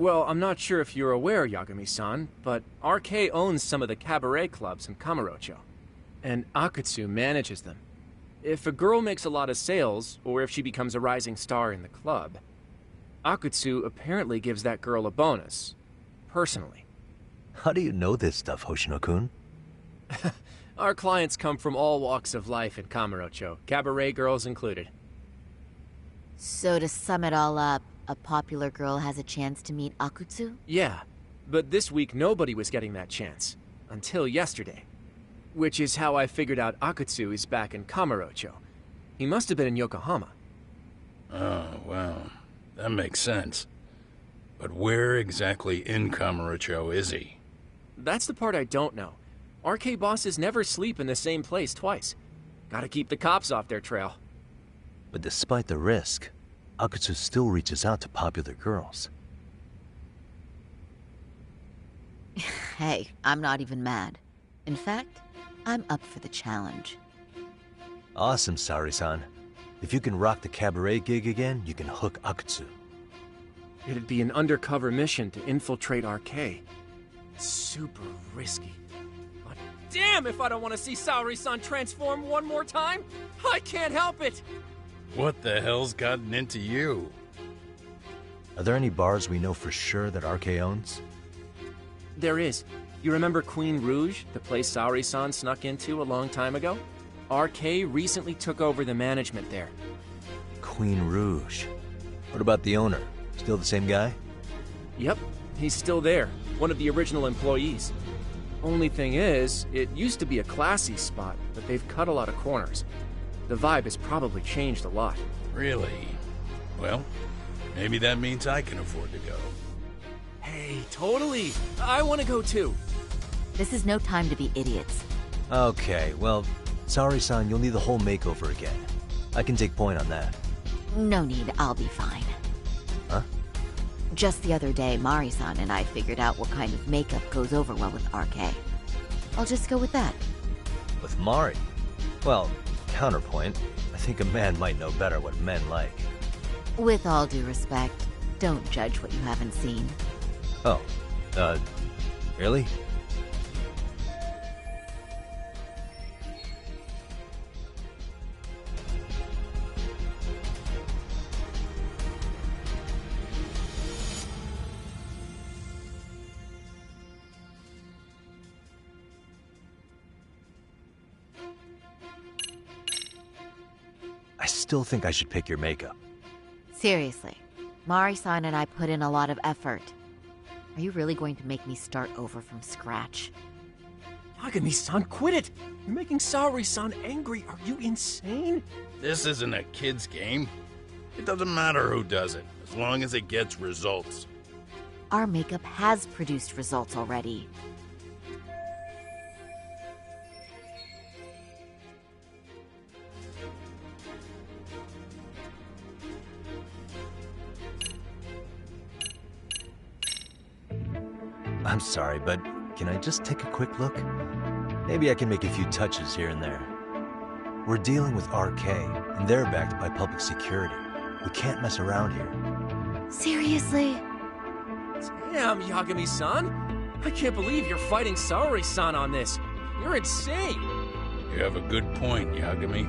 Well, I'm not sure if you're aware, Yagami-san, but RK owns some of the cabaret clubs in Kamurocho, and Akutsu manages them. If a girl makes a lot of sales, or if she becomes a rising star in the club, Akutsu apparently gives that girl a bonus, personally. How do you know this stuff, Hoshino-kun? Our clients come from all walks of life in Kamurocho, cabaret girls included. So to sum it all up, a popular girl has a chance to meet Akutsu? Yeah, but this week nobody was getting that chance. Until yesterday. Which is how I figured out Akutsu is back in Kamurocho. He must have been in Yokohama. Oh, well, that makes sense. But where exactly in Kamurocho is he? That's the part I don't know. RK bosses never sleep in the same place twice. Gotta keep the cops off their trail. But despite the risk, Akutsu still reaches out to popular girls. Hey, I'm not even mad. In fact, I'm up for the challenge. Awesome, Saori-san. If you can rock the cabaret gig again, you can hook Akutsu. It'd be an undercover mission to infiltrate RK. Super risky. But damn if I don't want to see Saori-san transform one more time! I can't help it! What the hell's gotten into you? Are there any bars we know for sure that RK owns? There is. You remember Queen Rouge, the place Saori-san snuck into a long time ago? RK recently took over the management there. Queen Rouge. What about the owner? Still the same guy? Yep, he's still there. One of the original employees. Only thing is, it used to be a classy spot, but they've cut a lot of corners. The vibe has probably changed a lot. Really? Well, maybe that means I can afford to go. Hey, totally! I want to go too! This is no time to be idiots. Okay, well, Saori-san, you'll need the whole makeover again. I can take point on that. No need, I'll be fine. Huh? Just the other day, Mari-san and I figured out what kind of makeup goes over well with RK. I'll just go with that. With Mari? Well, counterpoint, I think a man might know better what men like. With all due respect, don't judge what you haven't seen. Oh, really? I still think I should pick your makeup. Seriously, Mari-san and I put in a lot of effort. Are you really going to make me start over from scratch? Yagami-san, quit it! You're making Saori-san angry. Are you insane? This isn't a kid's game. It doesn't matter who does it, as long as it gets results. Our makeup has produced results already. I'm sorry, but can I just take a quick look? Maybe I can make a few touches here and there. We're dealing with RK, and they're backed by public security. We can't mess around here. Seriously? Damn, Yagami-san! I can't believe you're fighting Saori-san on this. You're insane! You have a good point, Yagami.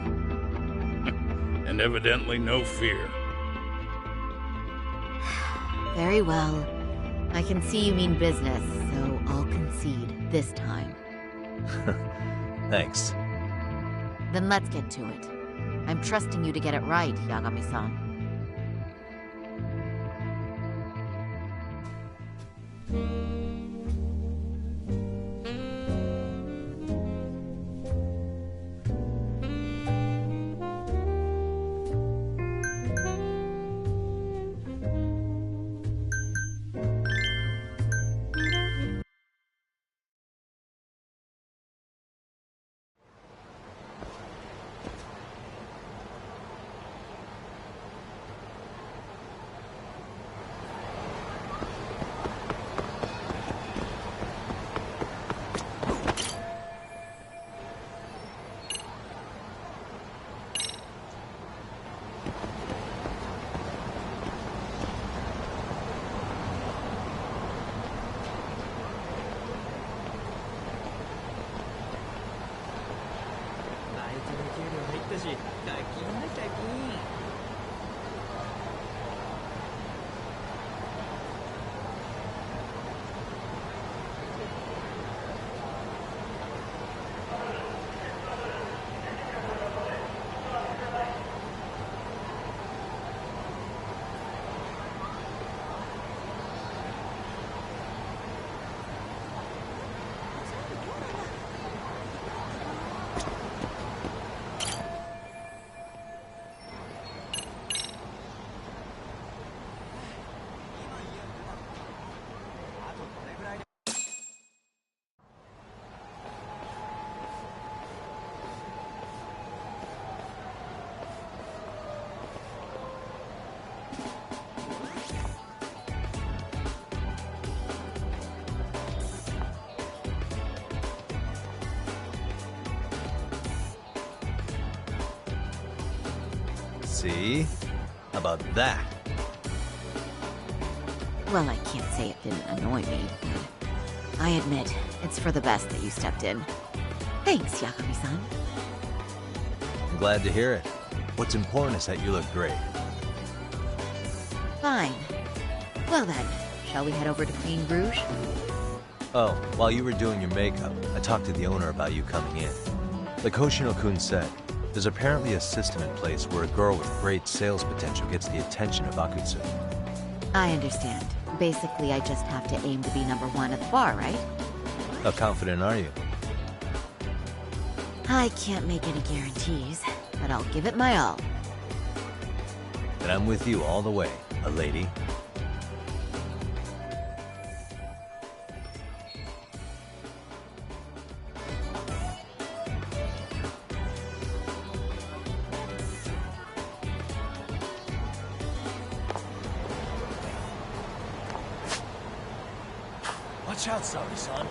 And evidently no fear. Very well. I can see you mean business, so I'll concede this time. Thanks. Then let's get to it. I'm trusting you to get it right, Yagami-san. See? How about that? Well, I can't say it didn't annoy me, but I admit, it's for the best that you stepped in. Thanks, Yagami-san. I'm glad to hear it. What's important is that you look great. Fine. Well then, shall we head over to Queen Rouge? Oh, while you were doing your makeup, I talked to the owner about you coming in. Like Hoshino-kun said, there's apparently a system in place where a girl with great sales potential gets the attention of Akutsu. I understand. Basically, I just have to aim to be #1 at the bar, right? How confident are you? I can't make any guarantees, but I'll give it my all. And I'm with you all the way, a lady. Watch out, Saori-san.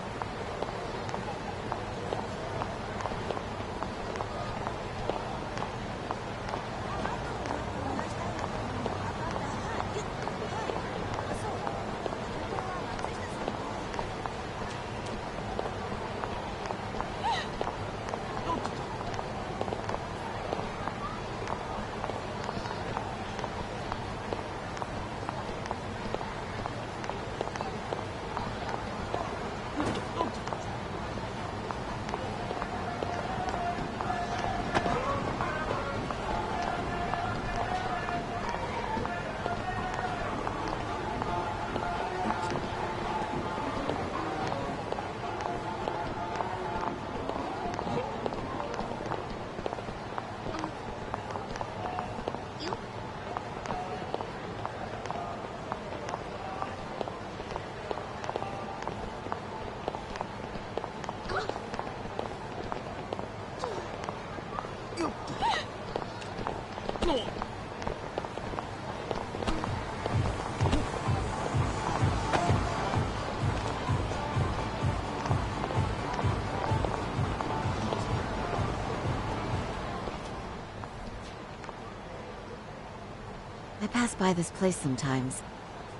I pass by this place sometimes,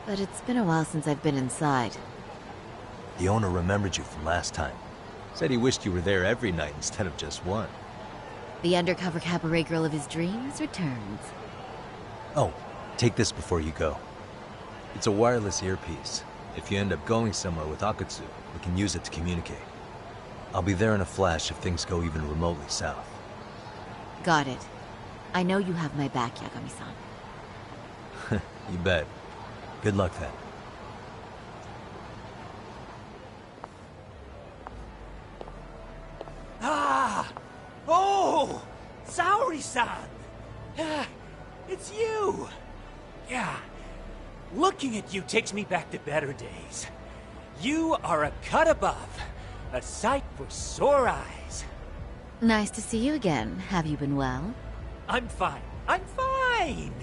but it's been a while since I've been inside. The owner remembered you from last time. Said he wished you were there every night instead of just one. The undercover cabaret girl of his dreams returns. Oh, take this before you go. It's a wireless earpiece. If you end up going somewhere with Akutsu, we can use it to communicate. I'll be there in a flash if things go even remotely south. Got it. I know you have my back, Yagami-san. You bet. Good luck then. Ah! Oh! Saori-san! It's you! Yeah. Looking at you takes me back to better days. You are a cut above. A sight for sore eyes. Nice to see you again. Have you been well? I'm fine. I'm fine!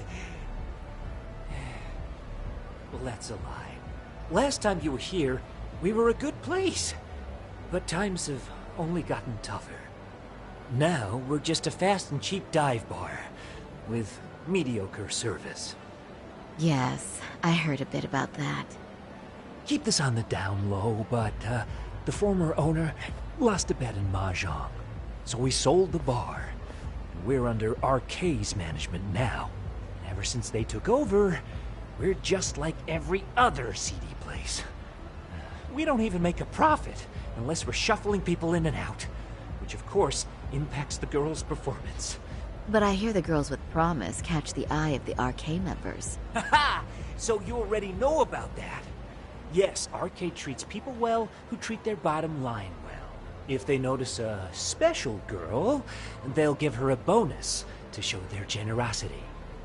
Well, that's a lie. Last time you were here, we were a good place. But times have only gotten tougher. Now, we're just a fast and cheap dive bar, with mediocre service. Yes, I heard a bit about that. Keep this on the down low, but the former owner lost a bet in Mahjong. So we sold the bar. we're under RK's management now. Ever since they took over, we're just like every other CD place. We don't even make a profit unless we're shuffling people in and out, which of course impacts the girls' performance. But I hear the girls with promise catch the eye of the RK members. Haha! So you already know about that. Yes, RK treats people well who treat their bottom line well. If they notice a special girl, they'll give her a bonus to show their generosity.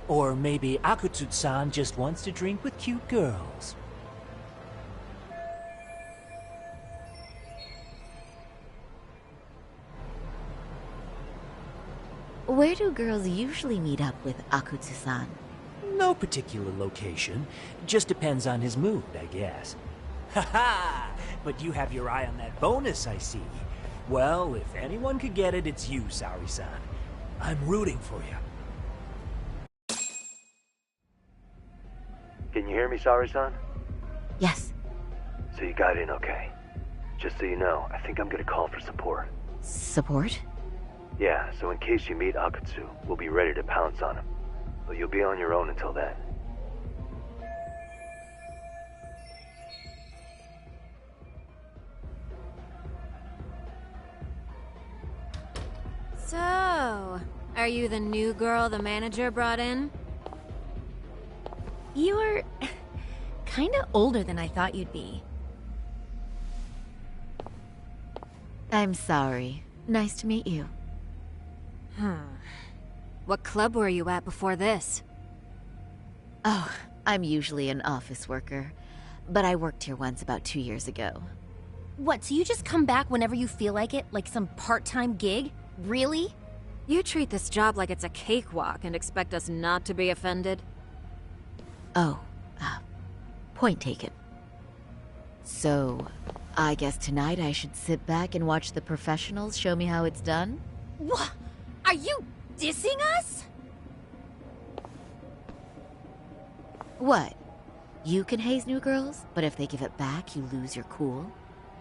Or maybe Akutsu-san just wants to drink with cute girls. Where do girls usually meet up with Akutsu-san? No particular location. Just depends on his mood, I guess. Haha! But you have your eye on that bonus, I see. Well, if anyone could get it, it's you, Saori-san. I'm rooting for you. Can you hear me, Saori-san? Yes. So you got in okay. Just so you know, I think I'm gonna call for support. Support? Yeah, so in case you meet Akutsu, we'll be ready to pounce on him. But you'll be on your own until then. So, are you the new girl the manager brought in? You're kinda older than I thought you'd be. I'm sorry. Nice to meet you. What club were you at before this? Oh, I'm usually an office worker, but I worked here once about 2 years ago. What, so you just come back whenever you feel like it? Like some part-time gig? Really? You treat this job like it's a cakewalk and expect us not to be offended? Oh, point taken. So, I guess tonight I should sit back and watch the professionals show me how it's done? What? Are you dissing us? What? You can haze new girls, but if they give it back, you lose your cool?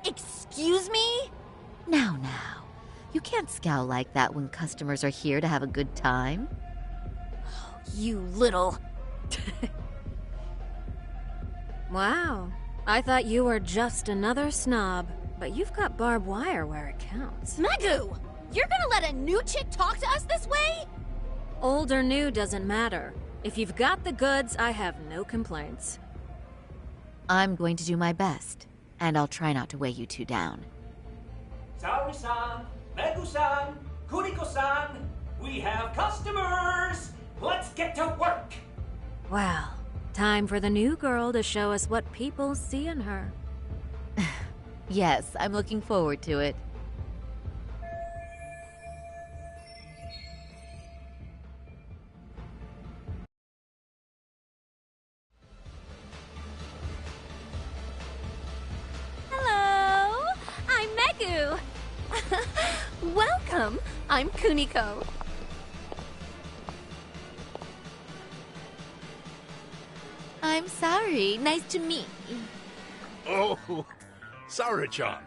Excuse me? Now. You can't scowl like that when customers are here to have a good time. You little... Wow. I thought you were just another snob, but you've got barbed wire where it counts. Megu! You're gonna let a new chick talk to us this way? Old or new doesn't matter. If you've got the goods, I have no complaints. I'm going to do my best, and I'll try not to weigh you two down. Saori-san, Megu-san, Kuriko-san, we have customers! Let's get to work! Well, time for the new girl to show us what people see in her. Yes, I'm looking forward to it. Hello! I'm Megu! Welcome! I'm Kuniko. I'm sorry. Nice to meet you. Oh, Sarah-chan.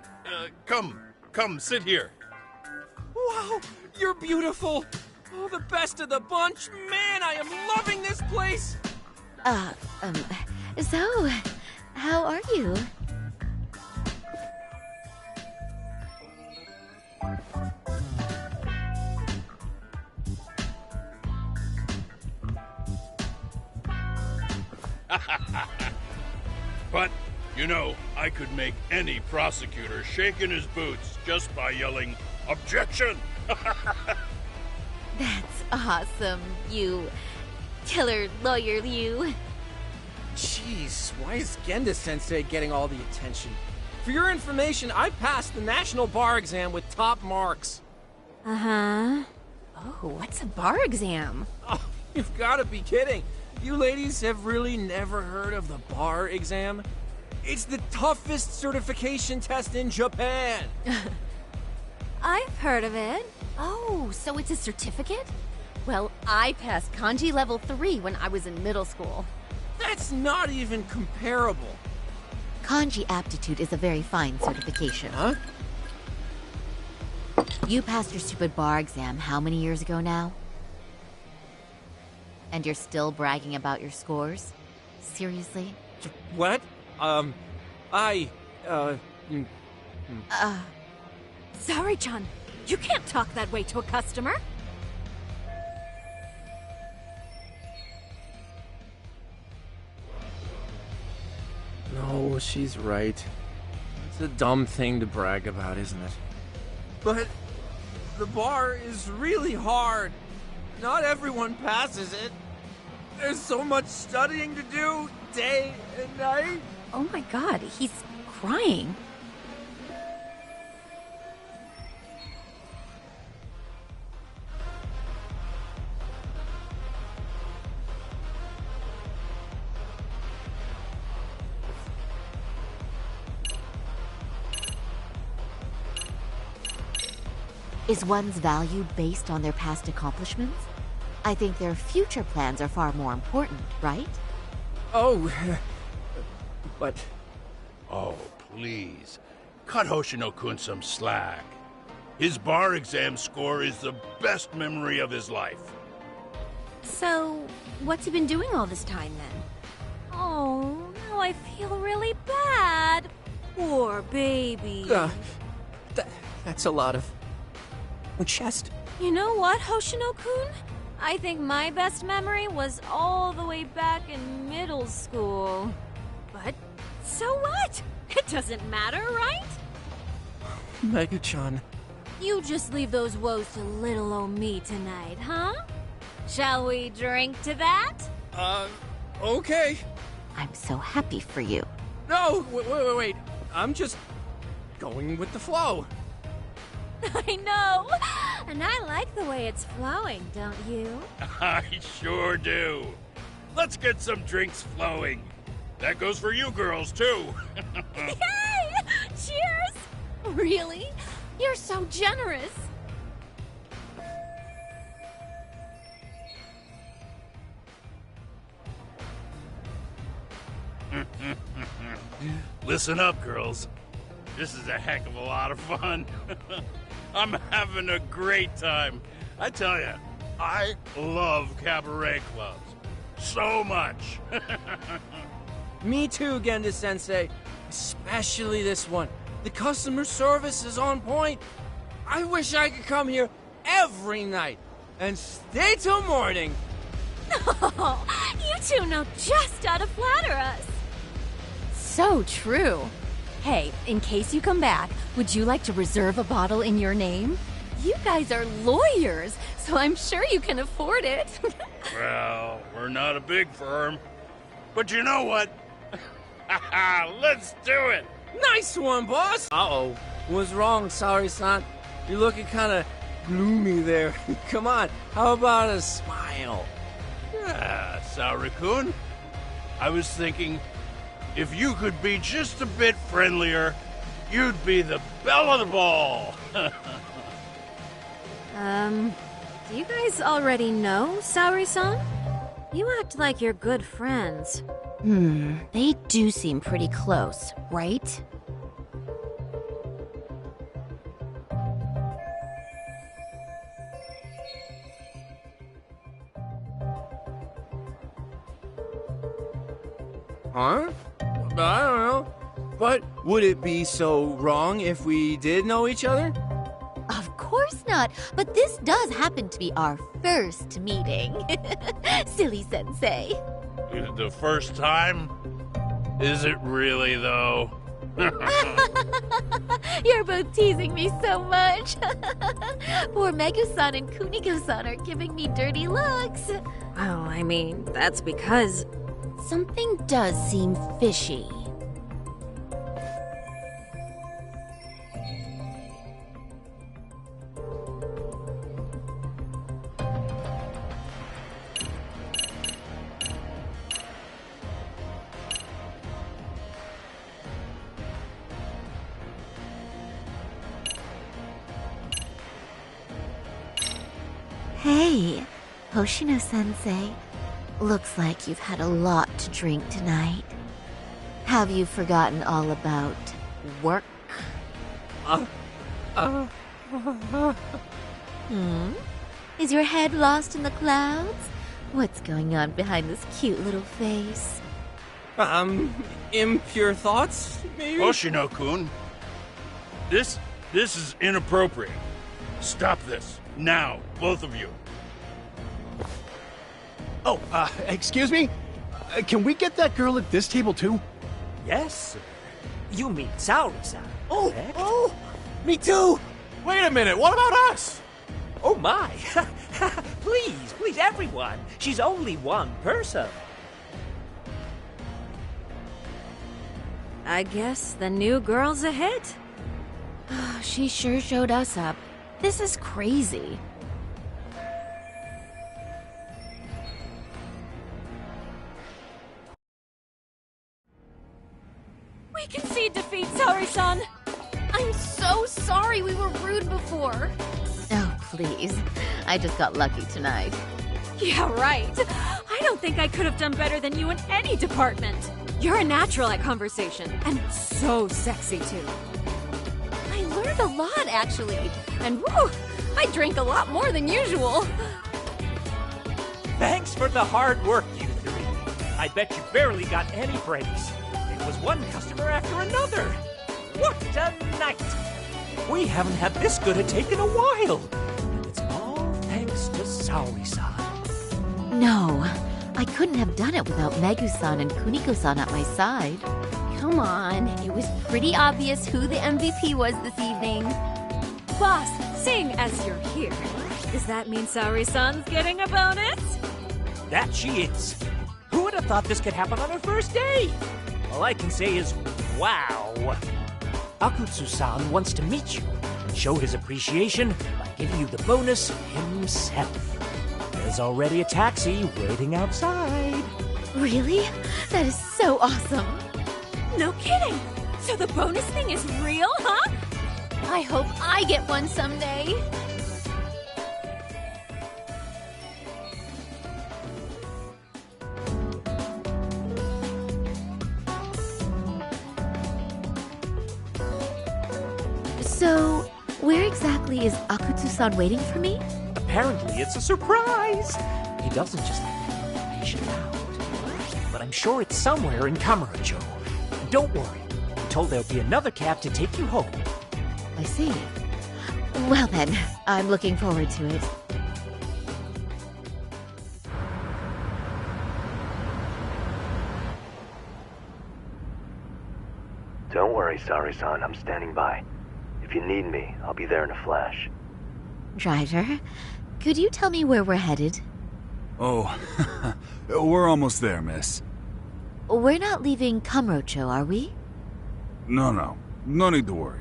Come, sit here. Wow, you're beautiful. Oh, the best of the bunch. Man, I am loving this place. So, how are you? But, you know, I could make any prosecutor shake in his boots just by yelling, "Objection!" That's awesome, you killer lawyer, you. Jeez, why is Genda-sensei getting all the attention? For your information, I passed the national bar exam with top marks. Uh-huh. Oh, what's a bar exam? Oh, you've got to be kidding. You ladies have really never heard of the bar exam? It's the toughest certification test in Japan. I've heard of it. Oh, so it's a certificate? Well, I passed kanji level 3 when I was in middle school. That's not even comparable. Kanji aptitude is a very fine certification. Huh? You passed your stupid bar exam how many years ago now? And you're still bragging about your scores? Seriously? What? Sorry, Chan. You can't talk that way to a customer. No, she's right. It's a dumb thing to brag about, isn't it? But the bar is really hard. Not everyone passes it. There's so much studying to do, day and night. Oh my god, he's crying. Is one's value based on their past accomplishments? I think their future plans are far more important, right? Oh, but... Oh, please. Cut Hoshino-kun some slack. His bar exam score is the best memory of his life. So, what's he been doing all this time then? Oh, now I feel really bad. Poor baby. That's a lot of... chest. You know what, Hoshino-kun? I think my best memory was all the way back in middle school. But so what? It doesn't matter, right? Mega-chan. You just leave those woes to little old me tonight, huh? Shall we drink to that? Okay. I'm so happy for you. No, wait. I'm just going with the flow. I know! And I like the way it's flowing, don't you? I sure do. Let's get some drinks flowing. That goes for you girls, too. Yay! Cheers! Really? You're so generous. Listen up, girls. This is a heck of a lot of fun. I'm having a great time. I tell you, I love cabaret clubs. So much. Me too, Genda-sensei. Especially this one. The customer service is on point. I wish I could come here every night and stay till morning. Oh, you two know just how to flatter us. So true. Hey, in case you come back, would you like to reserve a bottle in your name? You guys are lawyers, so I'm sure you can afford it. Well, we're not a big firm. But you know what? Let's do it! Nice one, boss! Uh-oh. Was wrong, sorry-san. You're looking kind of gloomy there. Come on, how about a smile? Yeah, Saori-kun. I was thinking, if you could be just a bit friendlier, you'd be the belle of the ball. Do you guys already know Saori-san? You act like you're good friends. They do seem pretty close, right? Huh? I don't know. But would it be so wrong if we did know each other? Of course not, but this does happen to be our first meeting. Silly sensei. The first time? Is it really, though? You're both teasing me so much. Poor Megu-san and Kuniko-san are giving me dirty looks. Well, I mean, that's because... something does seem fishy. Hey, Hoshino-sensei. Looks like you've had a lot to drink tonight. Have you forgotten all about work? Is your head lost in the clouds? What's going on behind this cute little face? Impure thoughts, maybe? Hoshino-kun, this is inappropriate. Stop this, now, both of you. Oh, excuse me? Can we get that girl at this table too? Yes, sir. You mean Saori-san, correct? Oh, me too! Wait a minute, what about us? Oh my! Please, everyone! She's only one person. I guess the new girl's a hit. She sure showed us up. This is crazy. We concede defeat, Saori-san! I'm so sorry we were rude before. Oh, please. I just got lucky tonight. Yeah, right. I don't think I could have done better than you in any department. You're a natural at conversation, and so sexy, too. I learned a lot, actually. And woo, I drank a lot more than usual. Thanks for the hard work, you three. I bet you barely got any breaks. It was one customer after another. What a night! We haven't had this good a take in a while. And it's all thanks to Saori-san. No, I couldn't have done it without Megu-san and Kuniko-san at my side. Come on, it was pretty obvious who the MVP was this evening. Boss, seeing as you're here, does that mean Saori-san's getting a bonus? That she is. Who would have thought this could happen on her first day? All I can say is, wow. Akutsu-san wants to meet you and show his appreciation by giving you the bonus himself. There's already a taxi waiting outside. Really? That is so awesome. No kidding! So the bonus thing is real, huh? I hope I get one someday. So, where exactly is Akutsu-san waiting for me? Apparently it's a surprise. He doesn't just let the information out. But I'm sure it's somewhere in Kamurocho. Don't worry. I'm told there'll be another cab to take you home. I see. Well then, I'm looking forward to it. Don't worry, Saori-san. I'm standing by. If you need me, I'll be there in a flash. Driver, could you tell me where we're headed? Oh, we're almost there, miss. We're not leaving Kamurocho, are we? No. No need to worry.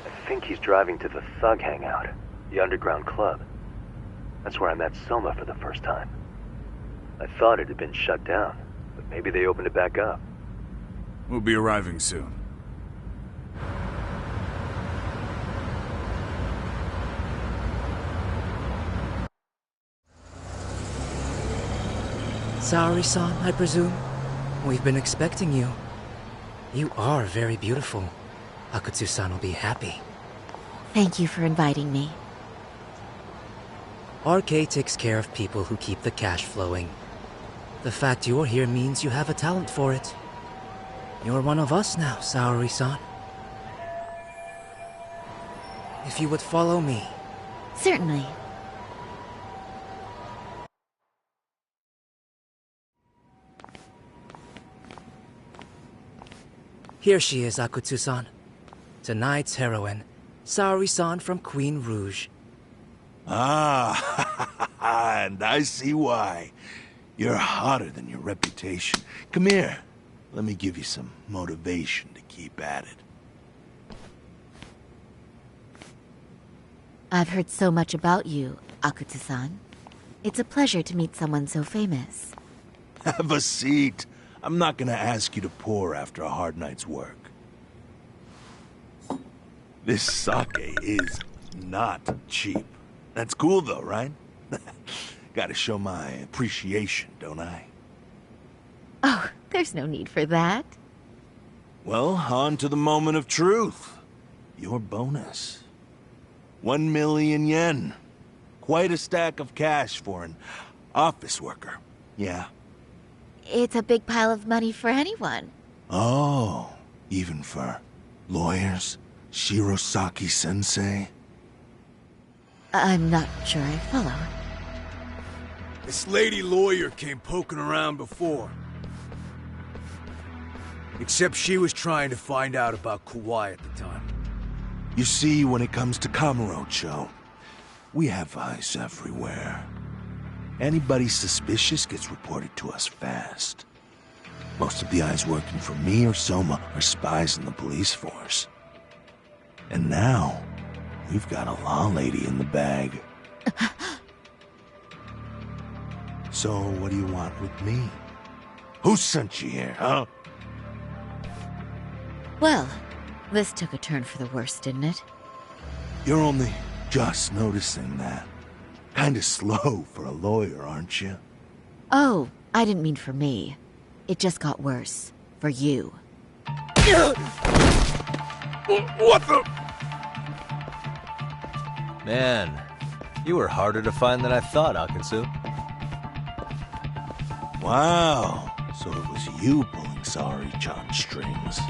I think he's driving to the Thug Hangout, the underground club. That's where I met Soma for the first time. I thought it had been shut down, but maybe they opened it back up. We'll be arriving soon. Saori-san, I presume? We've been expecting you. You are very beautiful. Akutsu-san will be happy. Thank you for inviting me. RK takes care of people who keep the cash flowing. The fact you're here means you have a talent for it. You're one of us now, Saori-san. If you would follow me. Certainly. Here she is, Akutsu-san. Tonight's heroine, Saori-san from Queen Rouge. Ah, and I see why. You're hotter than your reputation. Come here. Let me give you some motivation to keep at it. I've heard so much about you, Akutsu-san. It's a pleasure to meet someone so famous. Have a seat. I'm not gonna ask you to pour after a hard night's work. This sake is not cheap. That's cool though, right? Gotta show my appreciation, don't I? Oh, there's no need for that. Well, on to the moment of truth. Your bonus. 1 million yen. Quite a stack of cash for an office worker. Yeah. It's a big pile of money for anyone. Oh, even for lawyers? Shirosaki-sensei? I'm not sure I follow. This lady lawyer came poking around before. Except she was trying to find out about Kauai at the time. You see, when it comes to Kamurocho, we have eyes everywhere. Anybody suspicious gets reported to us fast. Most of the eyes working for me or Soma are spies in the police force. And now, we've got a law lady in the bag. So, what do you want with me? Who sent you here, huh? Well, this took a turn for the worse, didn't it? You're only just noticing that. Kinda slow for a lawyer, aren't you? Oh, I didn't mean for me. It just got worse. For you. What the? Man, you were harder to find than I thought, Akatsu. Wow, so it was you pulling Sari-chan strings.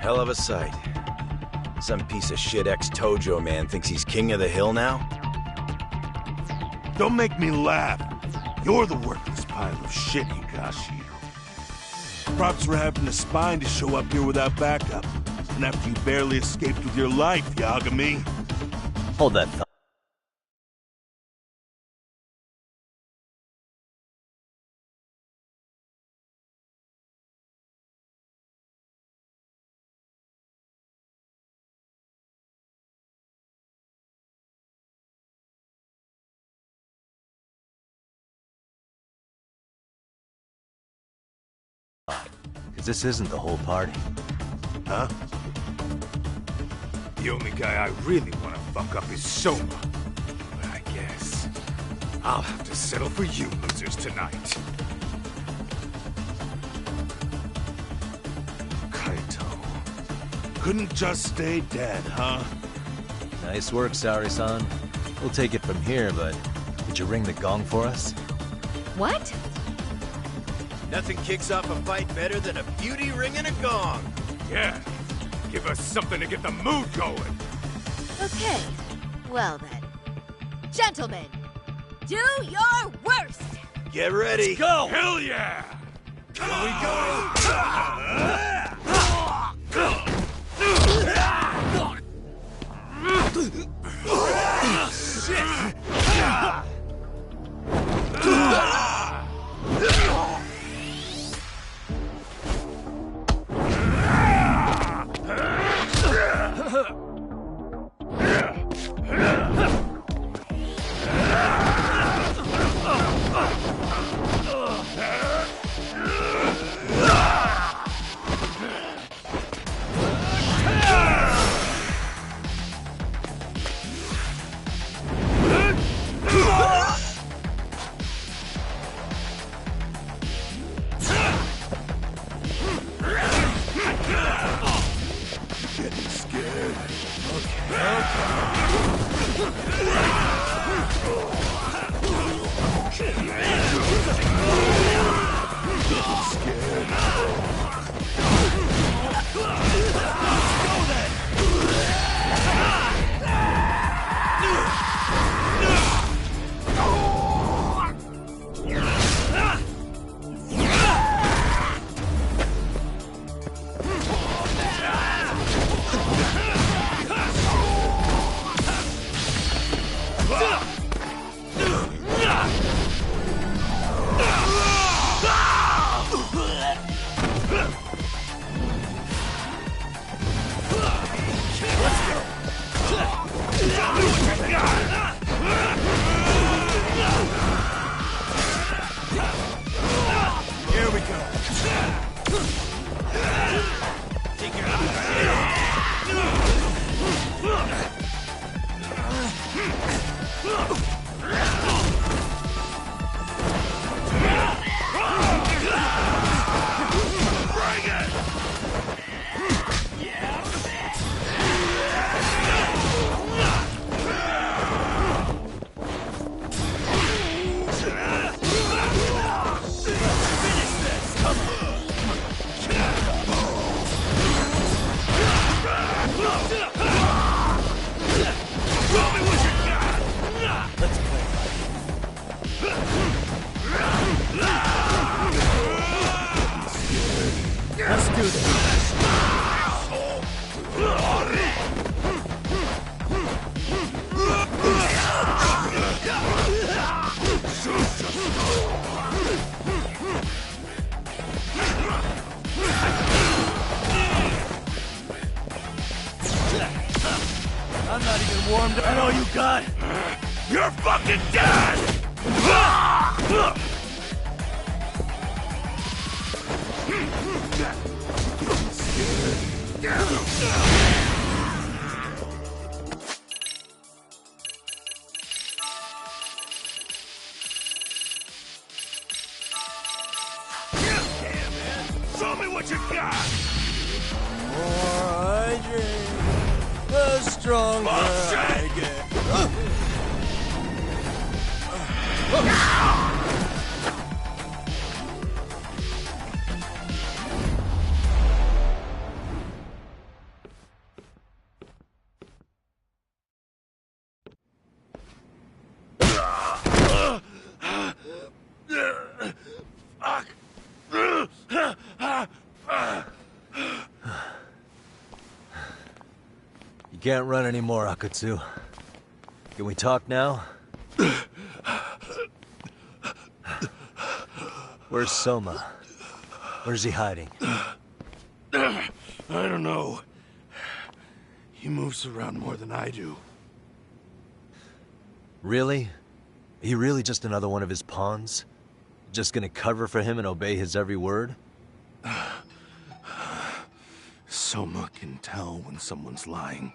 Hell of a sight. Some piece of shit ex-Tojo man thinks he's king of the hill now? Don't make me laugh. You're the worthless pile of shit, Higashi. Props for having the spine to show up here without backup. And after you barely escaped with your life, Yagami. Hold that thought. Because this isn't the whole party. Huh? The only guy I really want to fuck up is Soma. But I guess I'll have to settle for you losers tonight. Kaito. Couldn't just stay dead, huh? Nice work, Sari-san. We'll take it from here, but did you ring the gong for us? What? Nothing kicks off a fight better than a beauty ringing a gong. Yeah, give us something to get the mood going. Okay, well then. Gentlemen, do your worst! Get ready. Let's go! Hell yeah! Here we go! I'm not even warmed up. And all you got? You're fucking dead! Show me what you got! The more I drink, the stronger I get. You can't run anymore, Akatsu. Can we talk now? Where's Soma? Where's he hiding? I don't know. He moves around more than I do. Really? He really just another one of his pawns? Just gonna cover for him and obey his every word? Soma can tell when someone's lying.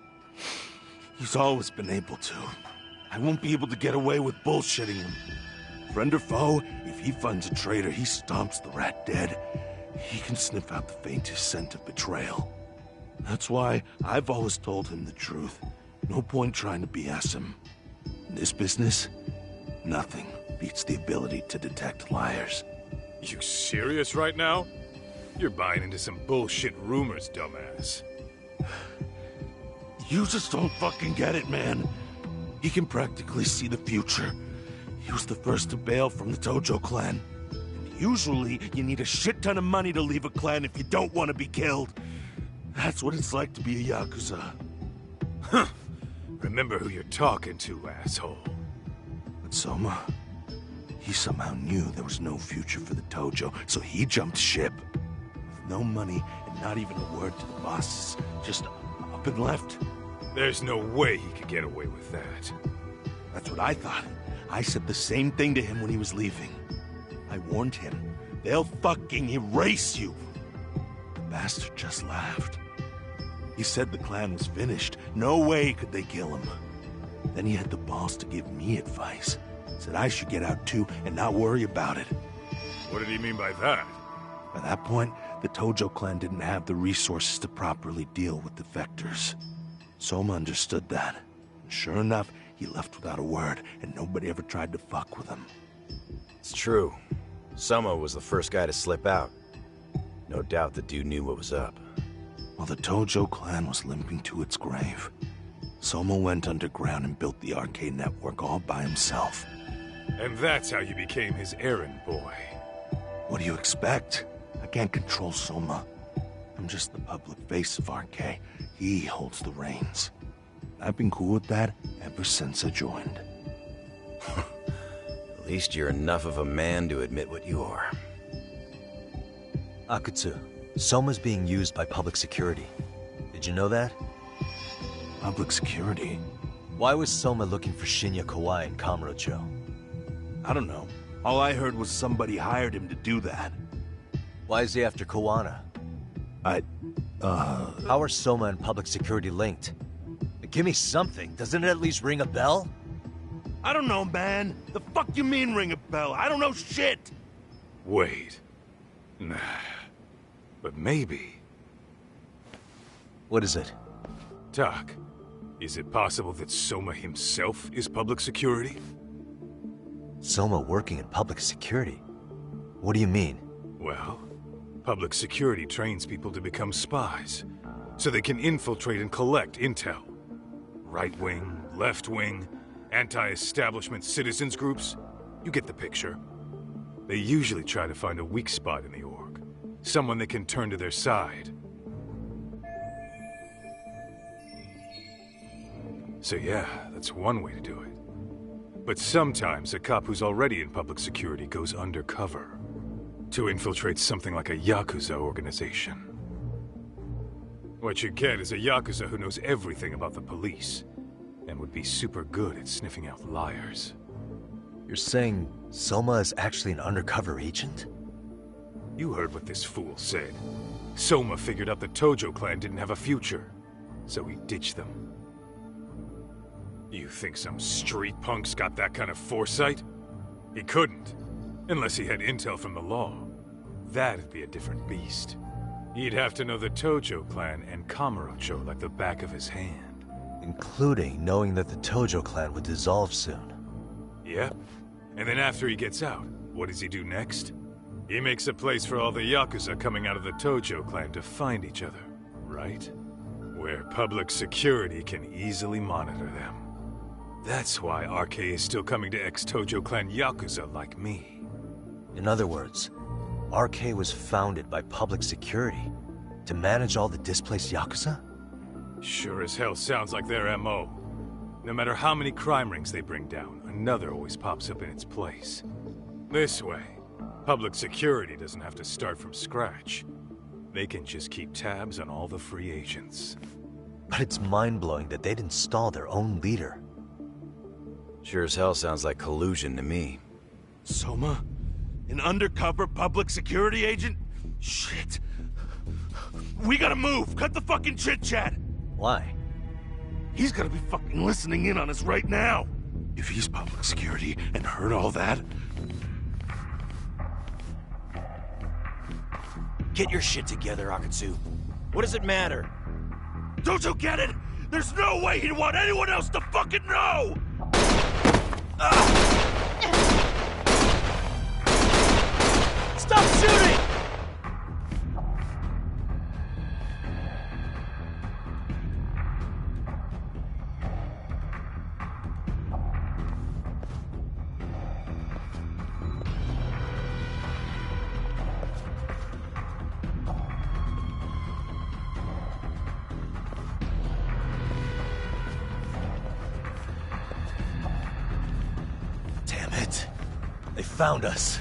He's always been able to. I won't be able to get away with bullshitting him. Friend or foe, if he finds a traitor, he stomps the rat dead. He can sniff out the faintest scent of betrayal. That's why I've always told him the truth. No point trying to BS him. In this business, nothing beats the ability to detect liars. You serious right now? You're buying into some bullshit rumors, dumbass. You just don't fucking get it, man. He can practically see the future. He was the first to bail from the Tojo clan. And usually, you need a shit ton of money to leave a clan if you don't want to be killed. That's what it's like to be a Yakuza. Huh. Remember who you're talking to, asshole. But Soma, he somehow knew there was no future for the Tojo, so he jumped ship. With no money and not even a word to the bosses, just up and left. There's no way he could get away with that. That's what I thought. I said the same thing to him when he was leaving. I warned him, they'll fucking erase you. The bastard just laughed. He said the clan was finished. No way could they kill him. Then he had the balls to give me advice. Said I should get out too and not worry about it. What did he mean by that? By that point, the Tojo clan didn't have the resources to properly deal with defectors. Soma understood that. And sure enough, he left without a word, and nobody ever tried to fuck with him. It's true. Soma was the first guy to slip out. No doubt the dude knew what was up. While the Tojo clan was limping to its grave, Soma went underground and built the arcade network all by himself. And that's how you became his errand boy. What do you expect? I can't control Soma. I'm just the public face of RK. He holds the reins. I've been cool with that ever since I joined. At least you're enough of a man to admit what you are. Akatsu, Soma's being used by public security. Did you know that? Public security? Why was Soma looking for Shinya Kawai in Kamurocho? I don't know. All I heard was somebody hired him to do that. Why is he after Kawana? How are Soma and public security linked? Give me something. Doesn't it at least ring a bell? I don't know, man. The fuck you mean ring a bell? I don't know shit! Wait. Nah. But maybe. What is it? Doc, is it possible that Soma himself is public security? Soma working in public security? What do you mean? Well, public security trains people to become spies, so they can infiltrate and collect intel. Right-wing, left-wing, anti-establishment citizens groups. You get the picture. They usually try to find a weak spot in the org. Someone they can turn to their side. So yeah, that's one way to do it. But sometimes a cop who's already in public security goes undercover to infiltrate something like a Yakuza organization. What you get is a Yakuza who knows everything about the police, and would be super good at sniffing out liars. You're saying Soma is actually an undercover agent? You heard what this fool said. Soma figured out the Tojo clan didn't have a future, so he ditched them. You think some street punk's got that kind of foresight? He couldn't, unless he had intel from the law. That'd be a different beast. He'd have to know the Tojo clan and Kamurocho like the back of his hand. Including knowing that the Tojo clan would dissolve soon. Yep. And then after he gets out, what does he do next? He makes a place for all the Yakuza coming out of the Tojo clan to find each other, right? Where public security can easily monitor them. That's why RK is still coming to ex-Tojo clan Yakuza like me. In other words, RK was founded by public security to manage all the displaced Yakuza? Sure as hell sounds like their MO. No matter how many crime rings they bring down, another always pops up in its place. This way, public security doesn't have to start from scratch. They can just keep tabs on all the free agents. But it's mind-blowing that they'd install their own leader. Sure as hell sounds like collusion to me. Soma? An undercover public security agent? Shit. We gotta move! Cut the fucking chit-chat! Why? He's gotta be fucking listening in on us right now! If he's public security and heard all that... Get your shit together, Akatsu. What does it matter? Don't you get it? There's no way he'd want anyone else to fucking know! Stop shooting! Damn it. They found us.